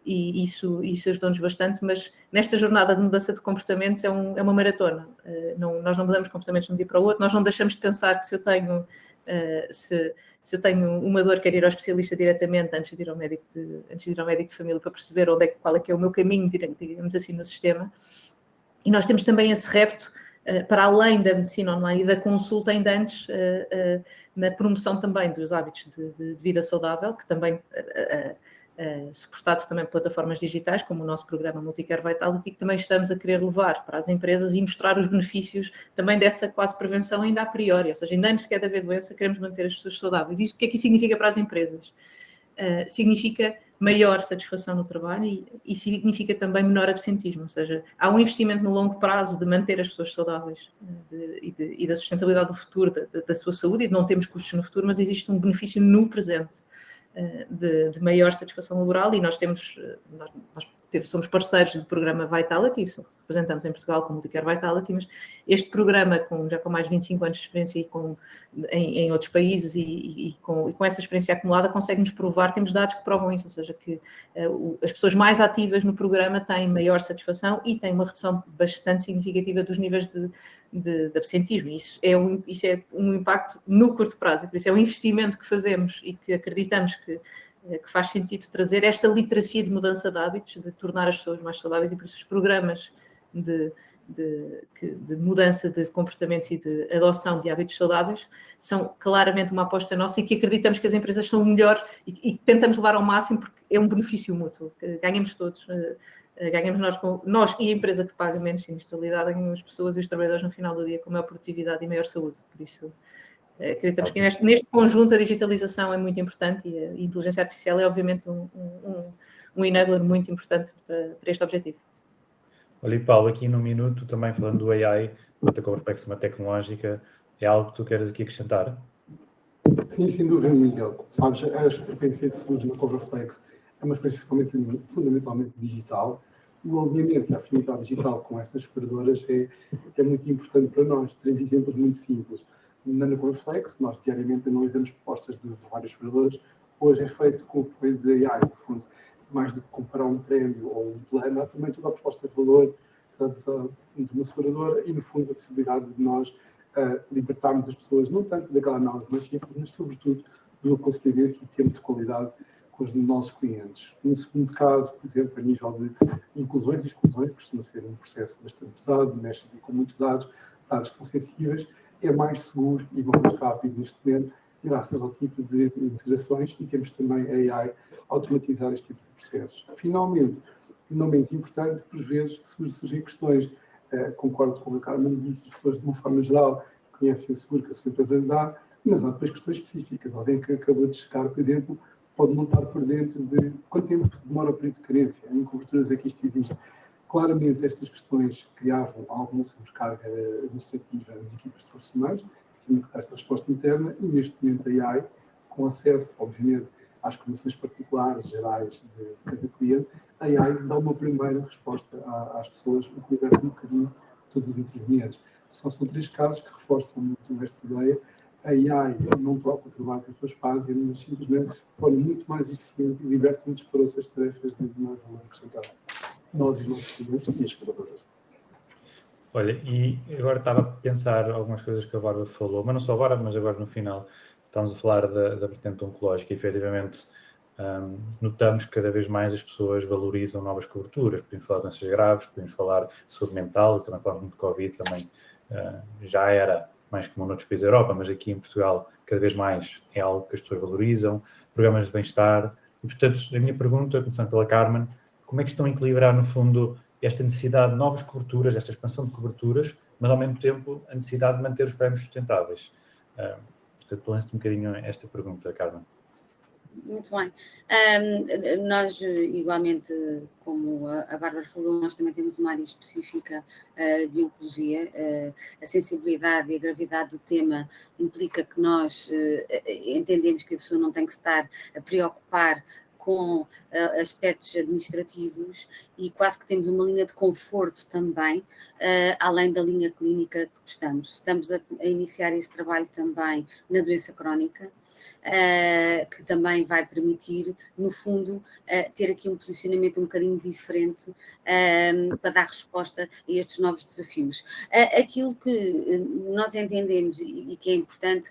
E isso ajudou-nos bastante, mas nesta jornada de mudança de comportamentos é uma maratona. Nós não mudamos comportamentos de um dia para o outro, nós não deixamos de pensar que se eu tenho uma dor, quero ir ao especialista diretamente antes de ir ao médico de família para perceber qual é que é o meu caminho, digamos assim, no sistema. E nós temos também esse repto, para além da medicina online e da consulta ainda antes, na promoção também dos hábitos de vida saudável, que também... suportado também por plataformas digitais, como o nosso programa Multicare Vitality, que também estamos a querer levar para as empresas e mostrar os benefícios também dessa quase prevenção ainda a priori, ou seja, ainda antes sequer de haver doença, queremos manter as pessoas saudáveis. Isso o que é que isso significa para as empresas? Significa maior satisfação no trabalho e significa também menor absentismo, ou seja, há um investimento no longo prazo de manter as pessoas saudáveis e da sustentabilidade do futuro, da sua saúde, e de não termos custos no futuro, mas existe um benefício no presente de maior satisfação laboral, e nós somos parceiros do programa Vitality, representamos em Portugal como Medicare Vitality, mas este programa, já com mais de 25 anos de experiência em outros países e com essa experiência acumulada, consegue-nos provar, temos dados que provam isso, ou seja, que as pessoas mais ativas no programa têm maior satisfação e têm uma redução bastante significativa dos níveis de absentismo. Isso é um impacto no curto prazo, por isso é um investimento que fazemos e que acreditamos que faz sentido trazer esta literacia de mudança de hábitos, de tornar as pessoas mais saudáveis, e por isso os programas de mudança de comportamentos e de adoção de hábitos saudáveis são claramente uma aposta nossa e que acreditamos que as empresas são o melhor e tentamos levar ao máximo, porque é um benefício mútuo, ganhamos todos, ganhamos nós e a empresa que paga menos sinistralidade, ganham as pessoas e os trabalhadores no final do dia com maior produtividade e maior saúde, por isso acreditamos que neste conjunto a digitalização é muito importante e a inteligência artificial é obviamente um enabler muito importante para este objetivo. Olha, e Paulo, aqui num minuto, também falando do AI, da Coverflex, uma tecnológica, é algo que tu queres aqui acrescentar? Sim, sem dúvida, Miguel. Como sabes, a experiência de saúde na Coverflex é uma experiência fundamentalmente digital. O alinhamento e a afinidade digital com estas operadoras é muito importante para nós. 3 exemplos muito simples. Na Coverflex, nós diariamente analisamos propostas de várias operadoras. Hoje é feito com o apoio de AI, no fundo, mais do que comparar um prémio ou um plano, há também toda a proposta de valor de uma seguradora e, no fundo, a possibilidade de nós libertarmos as pessoas, não tanto daquela análise mais simples, mas, sobretudo, do aconselhamento e tempo de qualidade com os nossos clientes. No segundo caso, por exemplo, a nível de inclusões e exclusões, costuma ser um processo bastante pesado, mexe com muitos dados que são sensíveis, é mais seguro e mais rápido neste momento, graças ao tipo de integrações, e temos também a AI a automatizar este tipo de processos. Finalmente, não menos importante, por vezes surgem questões, concordo com o que a Carmen disse, as pessoas de uma forma geral conhecem o seguro que a sua empresa dá, mas há depois questões específicas. Alguém que acabou de chegar, por exemplo, pode não estar por dentro de quanto tempo demora o período de carência, em coberturas é que isto existe. Claramente, estas questões criavam alguma sobrecarga administrativa nas equipas de profissionais, que tinham que dar esta resposta interna, e neste momento a AI, com acesso, obviamente, às condições particulares, gerais de cada cliente, a AI dá uma primeira resposta às pessoas, o que liberta um bocadinho todos os intervenientes. São 3 casos que reforçam muito esta ideia. A AI não troca o trabalho que as pessoas fazem, mas simplesmente torna muito mais eficiente e liberta-nos para outras tarefas de maior valor acrescentado. Nós e os nossos clientes e as operadoras. Olha, e agora estava a pensar algumas coisas que a Bárbara falou, mas não só agora, mas agora no final. Estamos a falar da vertente oncológica e, efetivamente, notamos que cada vez mais as pessoas valorizam novas coberturas. Podemos falar de doenças graves, podemos falar de saúde mental, também falamos de Covid, também já era mais comum noutros países da Europa, mas aqui em Portugal cada vez mais é algo que as pessoas valorizam, programas de bem-estar. E, portanto, a minha pergunta, começando pela Carmen, como é que estão a equilibrar, no fundo, esta necessidade de novas coberturas, esta expansão de coberturas, mas, ao mesmo tempo, a necessidade de manter os prémios sustentáveis? Portanto, lanço-te um bocadinho esta pergunta, Carmen. Muito bem. Nós, igualmente, como a Bárbara falou, nós também temos uma área específica de oncologia. A sensibilidade e a gravidade do tema implica que nós entendemos que a pessoa não tem que estar a preocupar com aspectos administrativos e quase que temos uma linha de conforto também, além da linha clínica que prestamos. Estamos a iniciar esse trabalho também na doença crónica, que também vai permitir, no fundo, ter aqui um posicionamento um bocadinho diferente para dar resposta a estes novos desafios. Aquilo que nós entendemos e que é importante,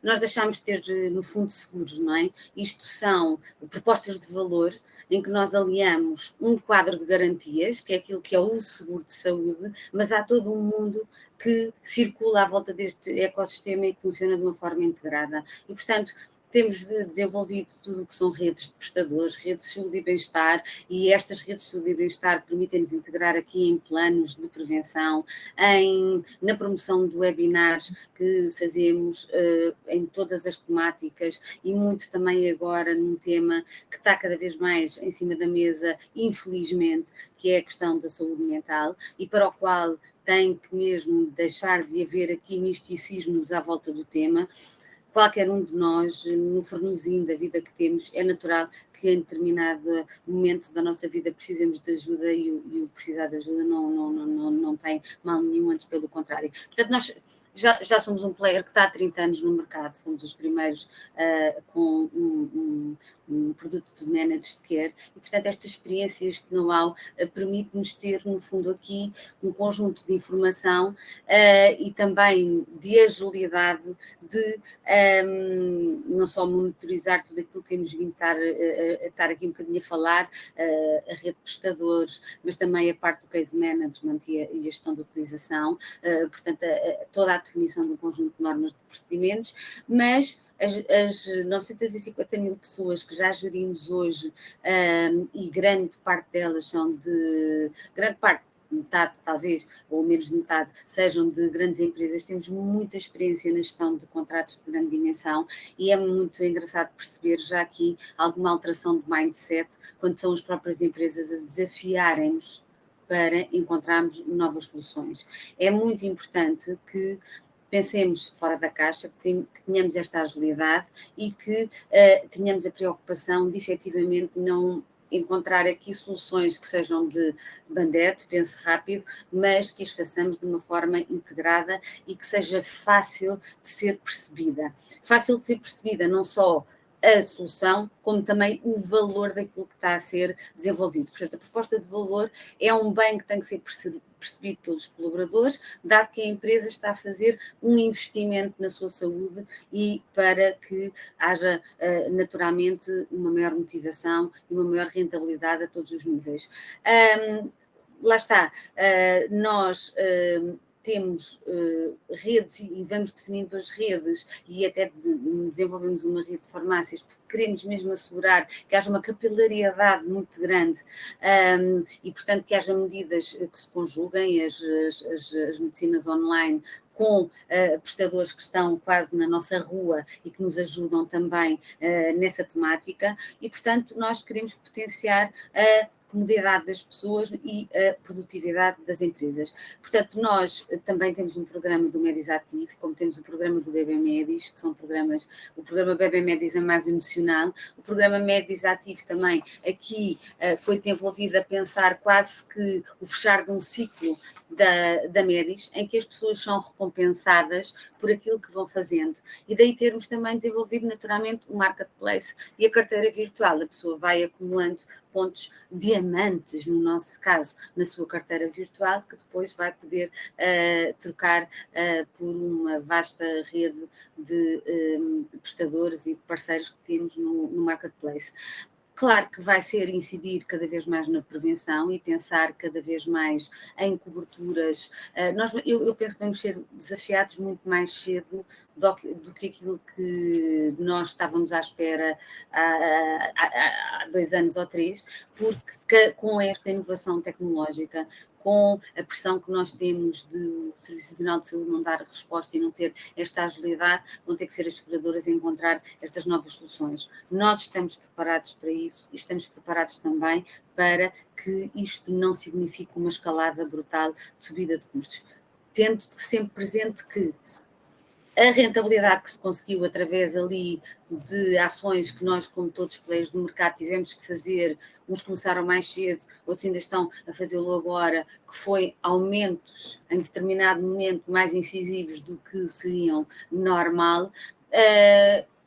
nós deixámos de ter, no fundo, seguros, não é? Isto são propostas de valor em que nós aliamos um quadro de garantias, que é aquilo que é o seguro de saúde, mas há todo um mundo que circula à volta deste ecossistema e que funciona de uma forma integrada. E, portanto, temos desenvolvido tudo o que são redes de prestadores, redes de saúde e bem-estar, e estas redes de saúde e bem-estar permitem-nos integrar aqui em planos de prevenção, na promoção de webinars que fazemos em todas as temáticas, e muito também agora num tema que está cada vez mais em cima da mesa, infelizmente, que é a questão da saúde mental, e para o qual tem que mesmo deixar de haver aqui misticismos à volta do tema. Qualquer um de nós, no frenesim da vida que temos, é natural que em determinado momento da nossa vida precisemos de ajuda, e o precisar de ajuda não tem mal nenhum, antes pelo contrário. Portanto, nós já somos um player que está há 30 anos no mercado, fomos os primeiros com um produto de managed care, e portanto esta experiência, este know-how permite-nos ter no fundo aqui um conjunto de informação e também de agilidade de não só monitorizar tudo aquilo que temos vindo a estar aqui um bocadinho a falar, a rede de prestadores, mas também a parte do case management e a gestão da utilização, portanto toda a definição de um conjunto de normas de procedimentos, mas as 950 mil pessoas que já gerimos hoje, e grande parte delas são metade talvez, ou menos de metade, sejam de grandes empresas, temos muita experiência na gestão de contratos de grande dimensão, e é muito engraçado perceber já aqui alguma alteração de mindset, quando são as próprias empresas a desafiarem-nos para encontrarmos novas soluções. É muito importante que pensemos fora da caixa, que tenhamos esta agilidade e que tenhamos a preocupação de efetivamente não encontrar aqui soluções que sejam de bandete, pense rápido, mas que as façamos de uma forma integrada e que seja fácil de ser percebida. Fácil de ser percebida não só a solução, como também o valor daquilo que está a ser desenvolvido. Portanto, a proposta de valor é um bem que tem que ser percebido pelos colaboradores, dado que a empresa está a fazer um investimento na sua saúde, e para que haja naturalmente uma maior motivação e uma maior rentabilidade a todos os níveis. Lá está, nós temos redes e vamos definindo as redes, e até desenvolvemos uma rede de farmácias, porque queremos mesmo assegurar que haja uma capilaridade muito grande e, portanto, que haja medidas que se conjuguem, as medicinas online com prestadores que estão quase na nossa rua e que nos ajudam também nessa temática, e, portanto, nós queremos potenciar a comodidade das pessoas e a produtividade das empresas. Portanto, nós também temos um programa do Medis Ativo, como temos o programa do Bebé Medis, que são programas, o programa Bebé Medis é mais emocional, o programa Medis Ativo também aqui foi desenvolvido a pensar quase que o fechar de um ciclo da Medis, em que as pessoas são recompensadas por aquilo que vão fazendo, e daí termos também desenvolvido naturalmente o marketplace e a carteira virtual. A pessoa vai acumulando pontos diamantes, no nosso caso, na sua carteira virtual, que depois vai poder trocar por uma vasta rede de prestadores e parceiros que temos no marketplace. Claro que vai ser incidir cada vez mais na prevenção e pensar cada vez mais em coberturas. Eu penso que vamos ser desafiados muito mais cedo do que aquilo que nós estávamos à espera há 2 anos ou 3, porque com esta inovação tecnológica, com a pressão que nós temos do Serviço Nacional de Saúde não dar resposta e não ter esta agilidade, vão ter que ser as seguradoras a encontrar estas novas soluções. Nós estamos preparados para isso e estamos preparados também para que isto não signifique uma escalada brutal de subida de custos, tendo sempre presente que a rentabilidade que se conseguiu através ali de ações que nós, como todos os players do mercado, tivemos que fazer, uns começaram mais cedo, outros ainda estão a fazê-lo agora, que foi aumentos em determinado momento mais incisivos do que seriam normal.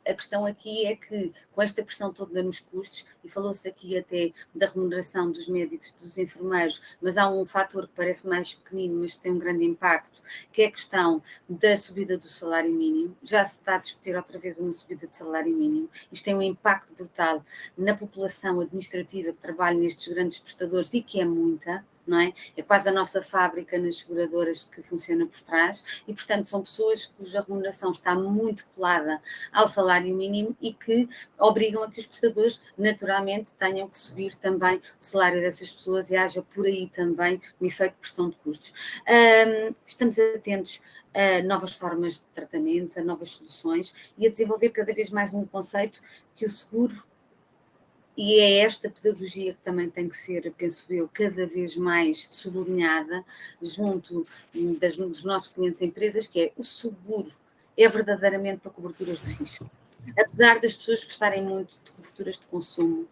A questão aqui é que, com esta pressão toda nos custos, e falou-se aqui até da remuneração dos médicos, dos enfermeiros, mas há um fator que parece mais pequenino, mas que tem um grande impacto, que é a questão da subida do salário mínimo. Já se está a discutir outra vez uma subida de salário mínimo. Isto tem um impacto brutal na população administrativa que trabalha nestes grandes prestadores, e que é muita. não é? É quase a nossa fábrica nas seguradoras que funciona por trás e, portanto, são pessoas cuja remuneração está muito colada ao salário mínimo e que obrigam a que os prestadores, naturalmente, tenham que subir também o salário dessas pessoas e haja por aí também o efeito de pressão de custos. Estamos atentos a novas formas de tratamento, a novas soluções e a desenvolver cada vez mais um conceito que o seguro, e é esta pedagogia que também tem que ser, penso eu, cada vez mais sublinhada junto dos nossos clientes e empresas, que é o seguro é verdadeiramente para coberturas de risco. Apesar das pessoas gostarem muito de coberturas de consumo,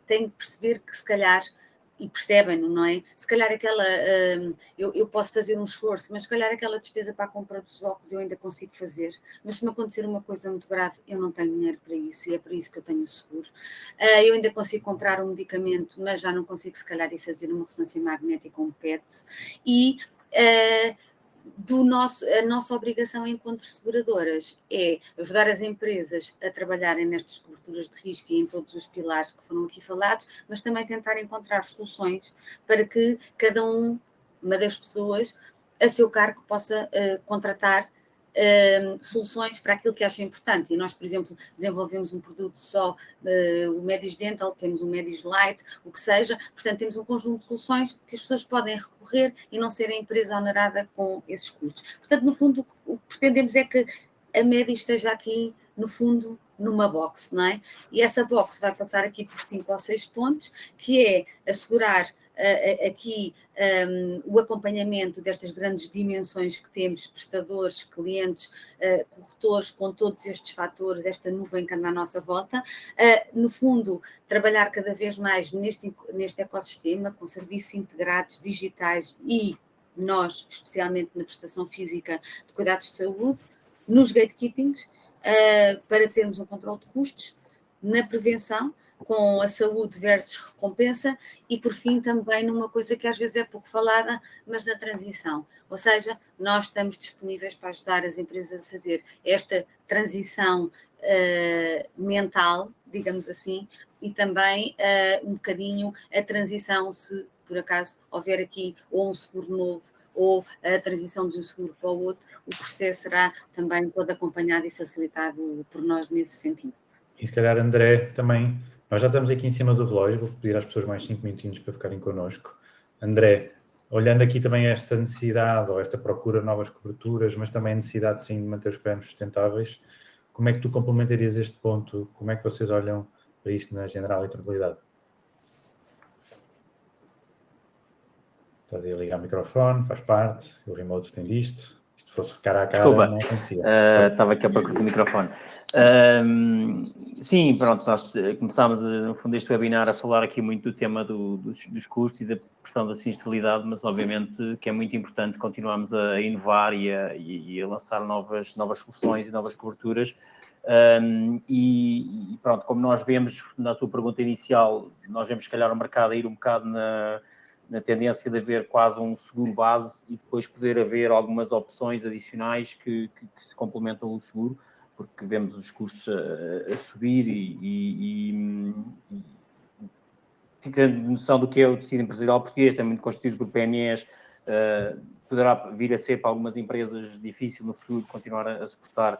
têm que perceber que se calhar, e percebem-no, não é? Se calhar aquela, eu posso fazer um esforço, mas se calhar aquela despesa para a compra dos óculos eu ainda consigo fazer, mas se me acontecer uma coisa muito grave, eu não tenho dinheiro para isso e é para isso que eu tenho o seguro. Eu ainda consigo comprar um medicamento, mas já não consigo se calhar ir fazer uma ressonância magnética ou um PET e... a nossa obrigação enquanto seguradoras é ajudar as empresas a trabalharem nestas coberturas de risco e em todos os pilares que foram aqui falados, mas também tentar encontrar soluções para que cada uma das pessoas a seu cargo possa contratar soluções para aquilo que acha importante. E nós, por exemplo, desenvolvemos um produto só, o Medis Dental, temos o Medis Light, o que seja, portanto temos um conjunto de soluções que as pessoas podem recorrer e não serem a empresa onerada com esses custos. Portanto, no fundo, o que pretendemos é que a Medis esteja aqui, no fundo, numa box, não é? E essa box vai passar aqui por 5 ou 6 pontos, que é assegurar aqui o acompanhamento destas grandes dimensões que temos, prestadores, clientes, corretores, com todos estes fatores, esta nuvem que anda à nossa volta. No fundo, trabalhar cada vez mais neste ecossistema, com serviços integrados, digitais e nós, especialmente na prestação física de cuidados de saúde, nos gatekeepings, para termos um controle de custos, na prevenção, com a saúde versus recompensa e, por fim, também numa coisa que às vezes é pouco falada, mas na transição. Ou seja, nós estamos disponíveis para ajudar as empresas a fazer esta transição mental, digamos assim, e também um bocadinho a transição, se por acaso houver aqui ou um seguro novo ou a transição de um seguro para o outro, o processo será também todo acompanhado e facilitado por nós nesse sentido. E se calhar, André, também, nós já estamos aqui em cima do relógio, vou pedir às pessoas mais 5 minutinhos para ficarem connosco. André, olhando aqui também esta necessidade, ou esta procura de novas coberturas, mas também a necessidade, sim, de manter os programas sustentáveis, como é que tu complementarias este ponto? Como é que vocês olham para isto na General e Tranquilidade? Estás aí a ligar o microfone, faz parte, o remote tem disto. Se fosse cara a cara, desculpa, não acontecia. Estava aqui a procurar o microfone. Sim, pronto, nós começámos, no fundo, este webinar a falar aqui muito do tema dos custos e da pressão da sinistralidade, mas obviamente que é muito importante continuarmos a inovar e a lançar novas soluções e novas coberturas. E pronto, como nós vemos na tua pergunta inicial, nós vemos se calhar o mercado a ir um bocado na tendência de haver quase um seguro base e depois poder haver algumas opções adicionais que se complementam o seguro, porque vemos os custos a subir e fica noção do que é o tecido empresarial português, é muito constituído por PMEs, poderá vir a ser para algumas empresas difícil no futuro continuar a suportar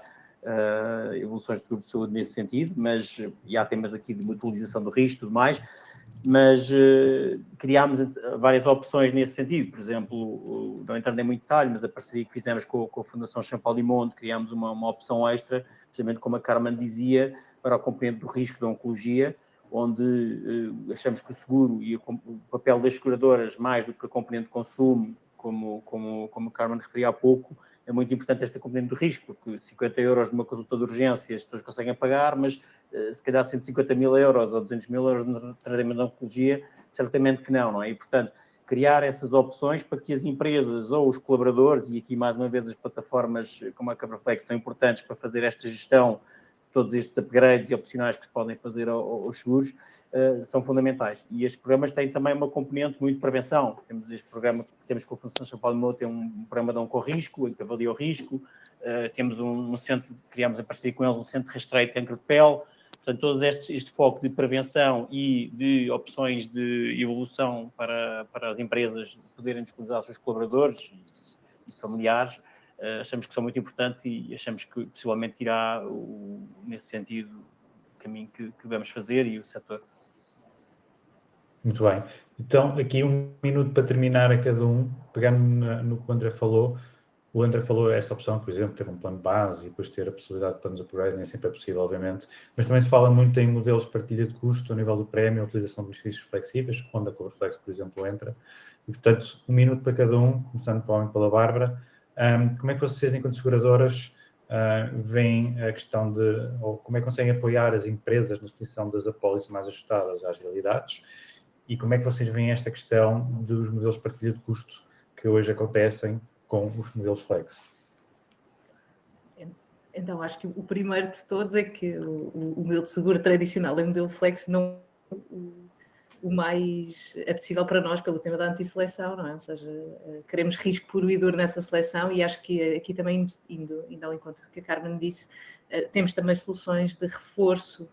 evoluções de seguro de saúde nesse sentido, mas e há temas aqui de mutualização do risco e tudo mais, mas criámos várias opções nesse sentido, por exemplo, não entrando em muito detalhe, mas a parceria que fizemos com a Fundação Champalimont, criámos uma opção extra, precisamente como a Carmen dizia, para o componente do risco da oncologia, onde achamos que o seguro e o papel das seguradoras, mais do que a componente de consumo, como a Carmen referia há pouco, é muito importante esta componente do risco, porque 50 euros de uma consulta de urgência as pessoas conseguem pagar, mas se calhar 150 mil euros ou 200 mil euros no tratamento de oncologia, certamente que não é? E, portanto, criar essas opções para que as empresas ou os colaboradores, e aqui mais uma vez as plataformas como a Coverflex são importantes para fazer esta gestão, todos estes upgrades e opcionais que se podem fazer aos seguros, são fundamentais. E estes programas têm também uma componente muito de prevenção. Temos este programa que temos com a Fundação Champalimont, tem um programa de oncorrisco, que avalia o risco. Temos um centro, criámos a parceria com eles, um centro de rastreio de cancro de pele. portanto, todo este foco de prevenção e de opções de evolução para as empresas poderem disponibilizar aos seus colaboradores e familiares, achamos que são muito importantes e achamos que possivelmente irá, nesse sentido, o caminho que vamos fazer e o setor. Muito bem. Então, aqui 1 minuto para terminar a cada um, pegando no que o André falou. O André falou esta opção, por exemplo, ter um plano base e depois ter a possibilidade de planos upgrade, nem sempre é possível, obviamente, mas também se fala muito em modelos de partilha de custo a nível do prémio, a utilização de benefícios flexíveis, onde a Coverflex, por exemplo, entra. E, portanto, 1 minuto para cada um, começando pela Bárbara. Como é que vocês, enquanto seguradoras, veem a questão ou como é que conseguem apoiar as empresas na definição das apólices mais ajustadas às realidades? E como é que vocês veem esta questão dos modelos de partilha de custo que hoje acontecem com os modelos flex? Então, acho que o primeiro de todos é que o modelo de seguro tradicional e o modelo flex não o mais apetecível para nós pelo tema da antisseleção, não é? Ou seja, queremos risco puro e duro nessa seleção e acho que aqui também, indo ao encontro que a Carmen disse, temos também soluções de reforço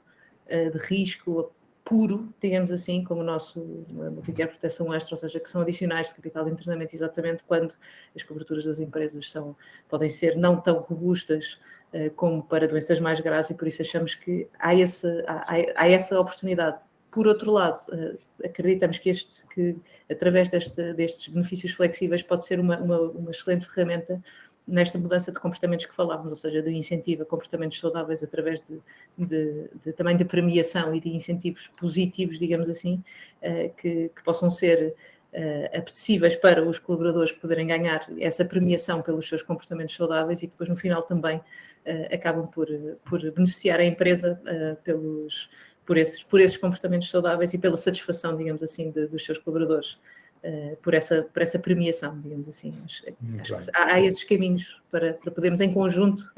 de risco puro, digamos assim, como o nosso multi-care proteção extra, ou seja, que são adicionais de capital de internamento exatamente quando as coberturas das empresas podem ser não tão robustas como para doenças mais graves e por isso achamos que há essa oportunidade. Por outro lado, acreditamos que através destes benefícios flexíveis pode ser uma excelente ferramenta nesta mudança de comportamentos que falávamos, ou seja, do incentivo a comportamentos saudáveis através também de premiação e de incentivos positivos, digamos assim, que possam ser apetecíveis para os colaboradores poderem ganhar essa premiação pelos seus comportamentos saudáveis e que depois no final também acabam por beneficiar a empresa por esses comportamentos saudáveis e pela satisfação, digamos assim, dos seus colaboradores. Por essa premiação, digamos assim. Acho que há esses caminhos para podermos, em conjunto,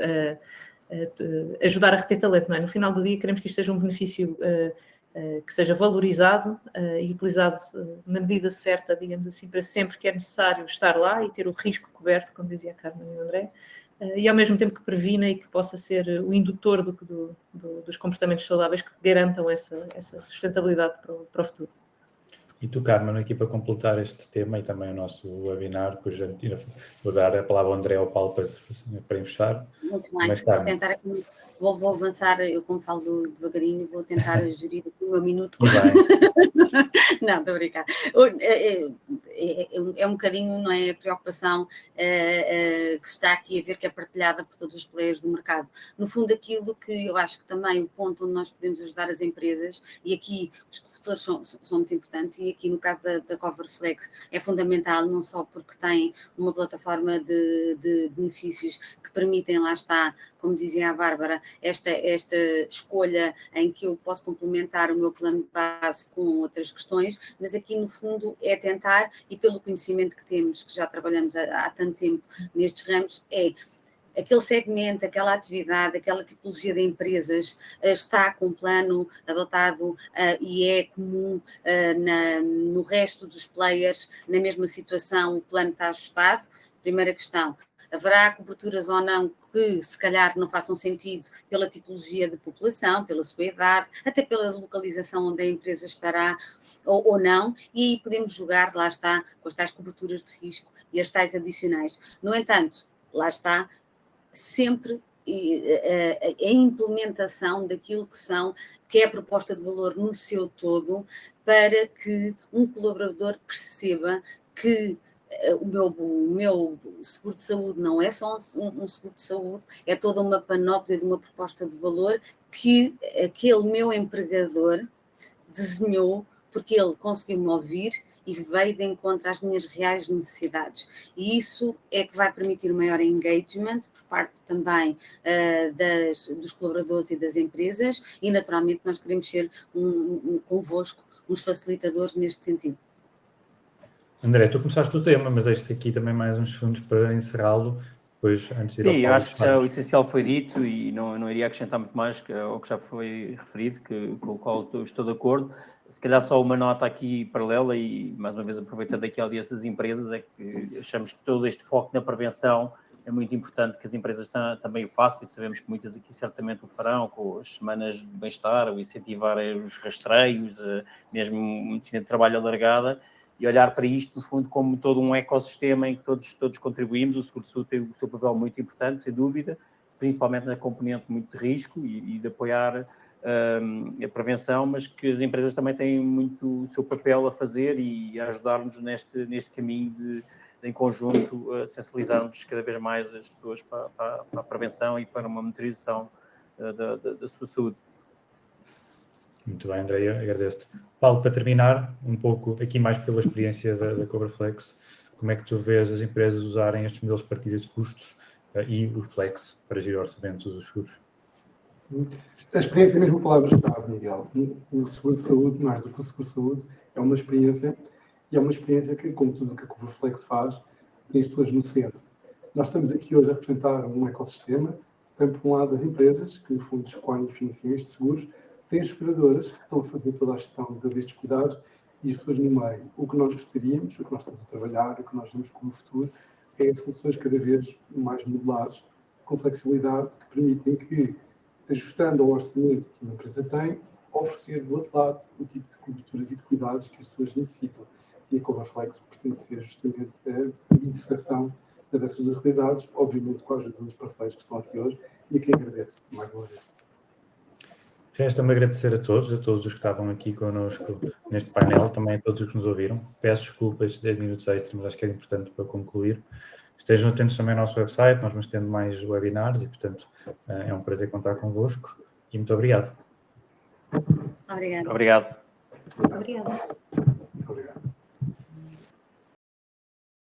ajudar a reter talento. Não é? No final do dia, queremos que isto seja um benefício que seja valorizado e utilizado na medida certa, digamos assim, para sempre que é necessário estar lá e ter o risco coberto, como dizia a Carmen e o André, e ao mesmo tempo que previna e que possa ser o indutor dos comportamentos saudáveis que garantam essa sustentabilidade para o futuro. E tu, Carmen, aqui para completar este tema e também o nosso webinar, depois vou dar a palavra ao André ou ao Paulo para fechar. Muito bem, Mas, vou tentar aqui, vou avançar, eu como falo devagarinho, vou tentar gerir aqui o meu minuto. Não, estou a brincar. É um bocadinho, não é, a preocupação que está aqui a ver, que é partilhada por todos os players do mercado. No fundo, aquilo que eu acho que também o ponto onde nós podemos ajudar as empresas, e aqui os corretores são muito importantes, e aqui no caso da Coverflex é fundamental, não só porque tem uma plataforma de benefícios que permitem, lá está, como dizia a Bárbara, esta escolha em que eu posso complementar o meu plano de base com outras questões, mas aqui no fundo é tentar, e pelo conhecimento que temos, que já trabalhamos há tanto tempo nestes ramos, é aquele segmento, aquela atividade, aquela tipologia de empresas está com um plano adotado e é comum no resto dos players, na mesma situação, o plano está ajustado. Primeira questão. Haverá coberturas ou não que se calhar não façam sentido pela tipologia de população, pela sua idade, até pela localização onde a empresa estará ou não, e aí podemos jogar, lá está, com as tais coberturas de risco e as tais adicionais. No entanto, lá está, sempre a implementação daquilo que é a proposta de valor no seu todo, para que um colaborador perceba que o meu seguro de saúde não é só um seguro de saúde, é toda uma panóplia de uma proposta de valor que aquele meu empregador desenhou porque ele conseguiu-me ouvir e veio de encontro às minhas reais necessidades. E isso é que vai permitir maior engagement por parte também dos colaboradores e das empresas, e naturalmente nós queremos ser convosco uns facilitadores neste sentido. André, tu começaste o tema, mas deixo-te aqui também mais uns segundos para encerrá-lo, depois antes de ir ao Paulo. Sim, eu acho que já o essencial foi dito e não iria acrescentar muito mais ao que já foi referido, com o qual estou de acordo. Se calhar só uma nota aqui paralela e, mais uma vez, aproveitando aqui a audiência das empresas, é que achamos que todo este foco na prevenção é muito importante que as empresas também o façam, e sabemos que muitas aqui certamente o farão, com as semanas de bem-estar, o incentivar os rastreios, mesmo medicina de trabalho alargada, e olhar para isto, no fundo, como todo um ecossistema em que todos contribuímos. O seguro de saúde tem o seu papel muito importante, sem dúvida, principalmente na componente muito de risco e de apoiar a prevenção, mas que as empresas também têm muito o seu papel a fazer e a ajudar-nos neste caminho de em conjunto, sensibilizarmos cada vez mais as pessoas para a prevenção e para uma monitorização da sua saúde. Muito bem, Andreia, agradeço-te. Paulo, para terminar, um pouco aqui mais pela experiência da Coverflex, como é que tu vês as empresas usarem estes modelos de partilha de custos e o Flex para gerir orçamentos dos seguros? A experiência é mesmo a palavra-chave, Miguel. O seguro de saúde, mais do que o seguro de saúde, é uma experiência, e é uma experiência que, como tudo o que a Coverflex faz, tem as pessoas no centro. Nós estamos aqui hoje a apresentar um ecossistema, tem por um lado as empresas, que no fundo escolhem financiamentos de seguros, tem as seguradoras, que estão a fazer toda a gestão destes cuidados, e as pessoas no meio. O que nós gostaríamos, o que nós estamos a trabalhar, o que nós vemos como futuro, é soluções cada vez mais modulares, com flexibilidade, que permitem que, ajustando ao orçamento que uma empresa tem, oferecer do outro lado o tipo de coberturas e de cuidados que as pessoas necessitam. E a Coverflex pretende ser justamente a integração dessas duas realidades, obviamente com a ajuda dos parceiros que estão aqui hoje, e a quem agradeço mais uma vez. Resta-me agradecer a todos os que estavam aqui connosco neste painel, também a todos os que nos ouviram. Peço desculpas estes 10 minutos extra, mas acho que era importante para concluir. Estejam atentos também ao nosso website, nós vamos tendo mais webinars e, portanto, é um prazer contar convosco e muito obrigado. Obrigada. Obrigado. Obrigada. Muito obrigado.